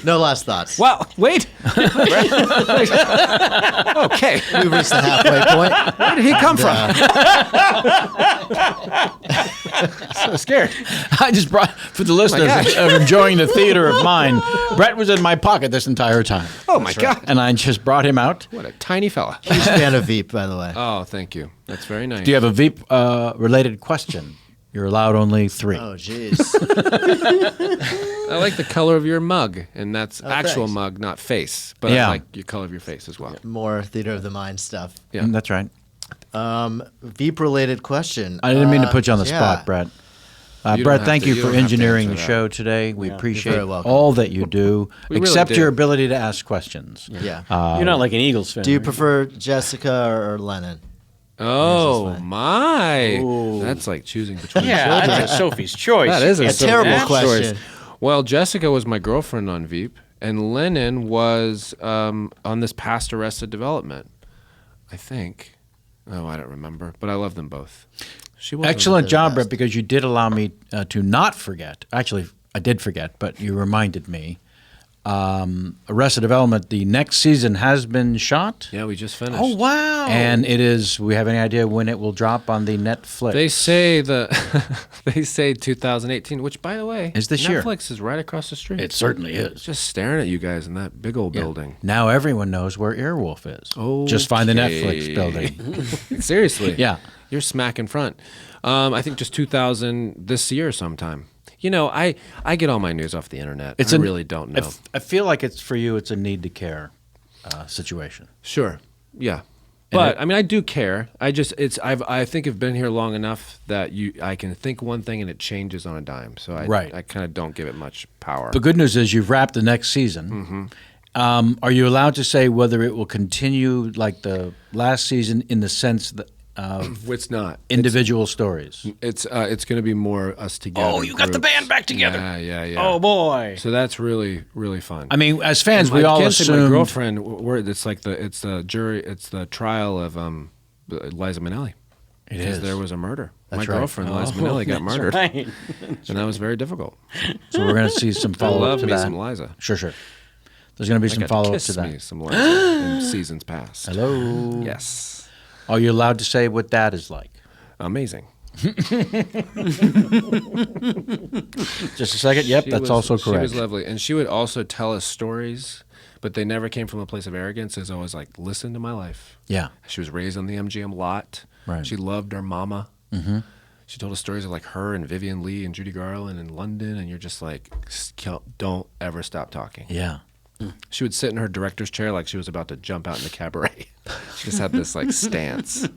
No last thoughts. Well, wait. Okay. We've reached the halfway point. Where did he come from? So scared. I just brought, for the listeners gosh. of enjoying the theater of mind, Brett was in my pocket this entire time. Oh, my God. And I just brought him out. What a tiny fella. Huge fan of Veep, by the way. Oh, thank you. That's very nice. Do you have a Veep related question? You're allowed only 3. Oh, jeez. I like the color of your mug, and that's actual thanks. mug, not face. But Yeah. I like your color of your face as well. More theater of the mind stuff. Yeah. That's right. Veep-related question. I didn't mean to put you on the yeah. spot, Brett. You Brett, don't thank have you to- for you don't have to engineering the answer that. show today. We appreciate very welcome. all that you do, We really except do. your ability to ask questions. Yeah. You're not like an Eagles fan. Do you right? prefer Jessica or Lennon? Oh, fine. my. That's like choosing between Yeah, children. that's a Sophie's choice. That is a A terrible Sophie's question. choice. Well, Jessica was my girlfriend on Veep, and Lennon was on this past Arrested Development, I think. Oh, I don't remember, but I love them both. She was Excellent the job, best. Brett, because you did allow me to not forget. Actually, I did forget, but you reminded me. Arrested Development, the next season has been shot. Yeah, we just finished. Oh, wow. And it is, we have any idea when it will drop on the Netflix? They say they say 2018, which, by the way, Is this year. Netflix is right across the street. It certainly is. It's just staring at you guys in that big old building. Now everyone knows where Earwolf is. Just find the Netflix Okay. building. Seriously. Yeah. You're smack in front. I think just 2000 this year sometime. You know, I get all my news off the internet. I really don't know. I feel like it's for you. It's a need to care situation. Sure. Yeah. But I mean, I do care. I think I've been here long enough that I can think one thing and it changes on a dime. So I kind of don't give it much power. The good news is you've wrapped the next season. Mm-hmm. Are you allowed to say whether it will continue like the last season in the sense that It's not individual stories? It's going to be more us together. Oh, you got the groups. band back together. Yeah. Oh, boy. So that's really, really fun. I mean, as fans, we I all can't say my assume. girlfriend. It's the trial of Liza Minnelli. It Because is. there was a murder. That's my right. girlfriend Liza Minnelli got murdered, Right. and that was very difficult. So we're going to see some I follow up love to me that. some Liza. Sure. There's going to be I some got follow to up kiss to that. me some Liza in seasons past. Hello. Yes. Are you allowed to say what that is like? Amazing. Just a second. Yep, She that's was- also She correct. was lovely, and she would also tell us stories, but they never came from a place of arrogance. It was always like, listen to my life. Yeah. She was raised on the MGM lot. Right. She loved her mama. Mm-hmm. She told us stories of like her and Vivian Leigh and Judy Garland in London, and you're just like, don't ever stop talking. Yeah. She would sit in her director's chair like she was about to jump out in the cabaret. She just had this like stance.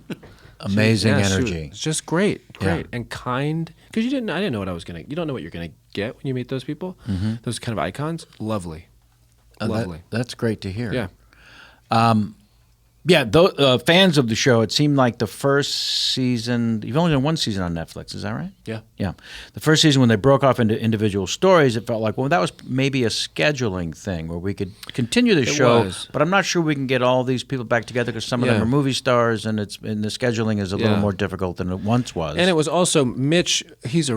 Amazing Yeah, she was- energy. It's just great, Yeah. and kind. Because I didn't know what I was gonna. You don't know what you're gonna get when you meet those people. Those kind of icons. Lovely, lovely. That's great to hear. Yeah. Yeah, fans of the show, it seemed like the first season, you've only done one season on Netflix, is that right? Yeah. Yeah. The first season, when they broke off into individual stories, it felt like, well, that was maybe a scheduling thing where we could continue the It show, was. but I'm not sure we can get all these people back together because some of them Yeah. are movie stars and the scheduling is a little Yeah. more difficult than it once was. And it was also Mitch. He's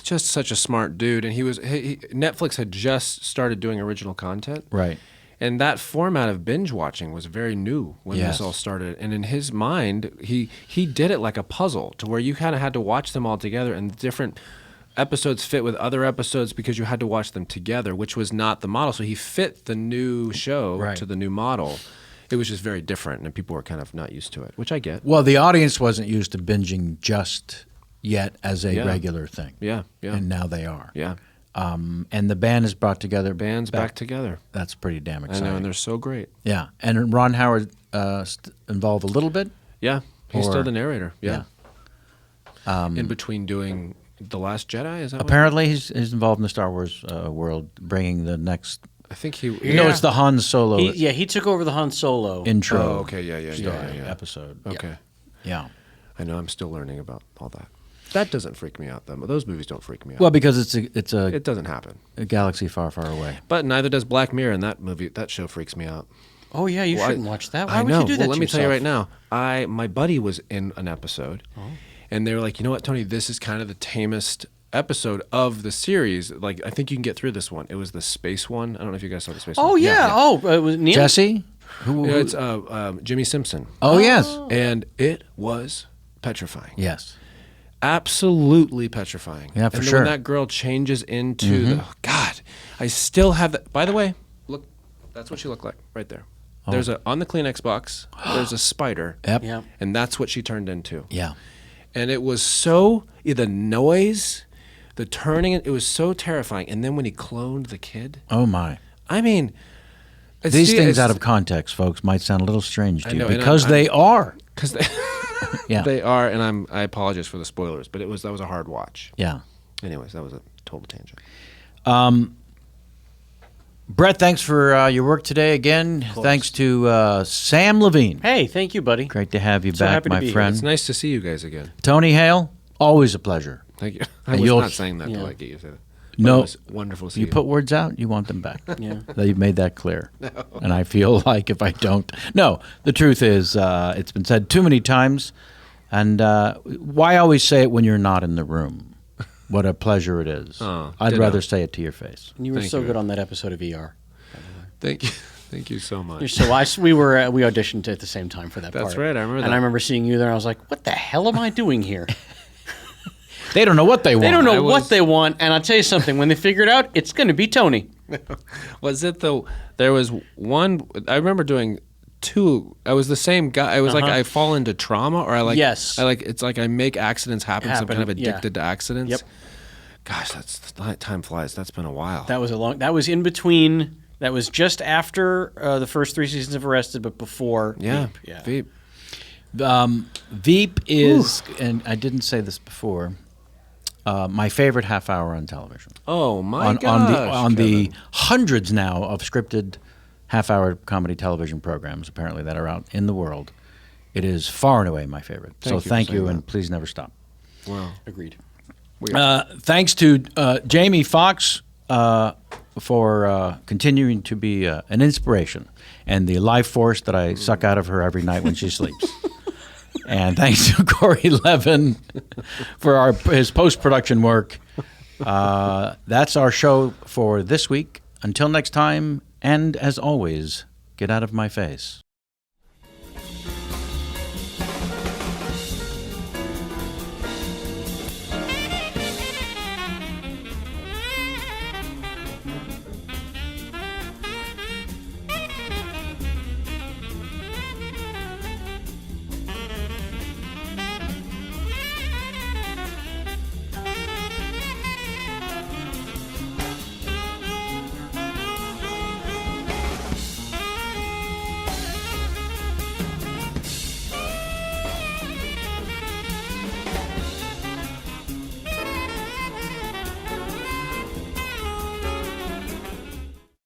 just such a smart dude, and Netflix had just started doing original content, Right. And that format of binge watching was very new when Yes. this all started. And in his mind, he did it like a puzzle to where you kind of had to watch them all together, and different episodes fit with other episodes because you had to watch them together, which was not the model. So he fit the new show Right. to the new model. It was just very different, and people were kind of not used to it, which I get. Well, the audience wasn't used to binging just yet as a Yeah. regular thing. Yeah. And now they are. Yeah. And the band is brought together. Bands back together. That's pretty damn I exciting. know, and they're so great. Yeah. And Ron Howard involved a little bit? Yeah, he's Or- still the narrator. Yeah. In between doing The Last Jedi, is that what? Apparently, he's involved in the Star Wars world, bringing the next. I think he. No, it's the Han Solo He took over the Han Solo. intro. Oh, okay, yeah. Episode. Okay, Yeah. I know. I'm still learning about all that. That doesn't freak me out, though. Those movies don't freak me out. Well, because it's it doesn't happen. a galaxy far, far away. But neither does Black Mirror, and that movie, that show freaks me out. Oh, yeah, you Well, shouldn't watch that. Why I would know. you do that Well, let to me tell you yourself? right now. My buddy was in an episode, and they were like, you know what, Tony, this is kind of the tamest episode of the series. Like, I think you can get through this one. It was the space one. I don't know if you guys saw the space one. Oh yeah. Oh, it was Neil. Jesse? Yeah, it's Jimmy Simpson. Oh, yes. And it was petrifying. Yes. Absolutely petrifying. Yeah, for and then sure. when that girl changes into the God, I still have that. By the way, look, that's what she looked like right there. There's on the Kleenex box. There's a spider. Yep. Yeah. And that's what she turned into. Yeah. And it was the noise, the turning, it was so terrifying. And then when he cloned the kid, Oh, my. I mean, These things out of context, folks, might sound a little strange to I you know, and because they are. because they, Yeah. they are, and I apologize for the spoilers, but that was a hard watch. Yeah. Anyways, that was a total tangent. Brett, thanks for your work today again. Thanks to Sam Levine. Hey, thank you, buddy. Great to have you So back, happy to my be here. friend. It's nice to see you guys again. Tony Hale, always a pleasure. Thank you. I And was you'll- not saying that Yeah. to like get you to say that. No. It was wonderful to see You you. put words out, you want them back. Yeah. You've made that clear. And I feel like if I don't. No, the truth is, it's been said too many times. And why always say it when you're not in the room? What a pleasure it is. Oh, I'd ditto. rather say it to your face. And you were Thank so you. good on that episode of ER. Thank you. Thank you so much. You're so we auditioned at the same time for that part. That's right, I remember And that. I remember seeing you there, and I was like, "What the hell am I doing here?" They don't know what they want. They don't know I what was- they want, and I'll tell you something. When they figure it out, it's going to be Tony. Was it there was one, I remember doing two, I was the same guy. I was like, I fall into trauma, or I like, Yes. it's like I make accidents happen, so I'm kind of Happen, yeah. addicted to accidents. Yep. Gosh, time flies. That's been a while. That was in between. That was just after the first 3 seasons of Arrested, but before yeah. Veep. Yeah. Veep. Veep is, and I didn't say this before, my favorite half hour on television. Oh my on gosh. the Kevin. hundreds now of scripted half-hour comedy television programs apparently that are out in the world, it is far and away my favorite. Thank you So for thank saying you, that. and please never stop. Wow. Agreed. Thanks to Jamie Foxx for continuing to be an inspiration and the life force that I suck out of her every night when she sleeps. And thanks to Corey Levin for his post-production work. That's our show for this week. Until next time, and as always, get out of my face.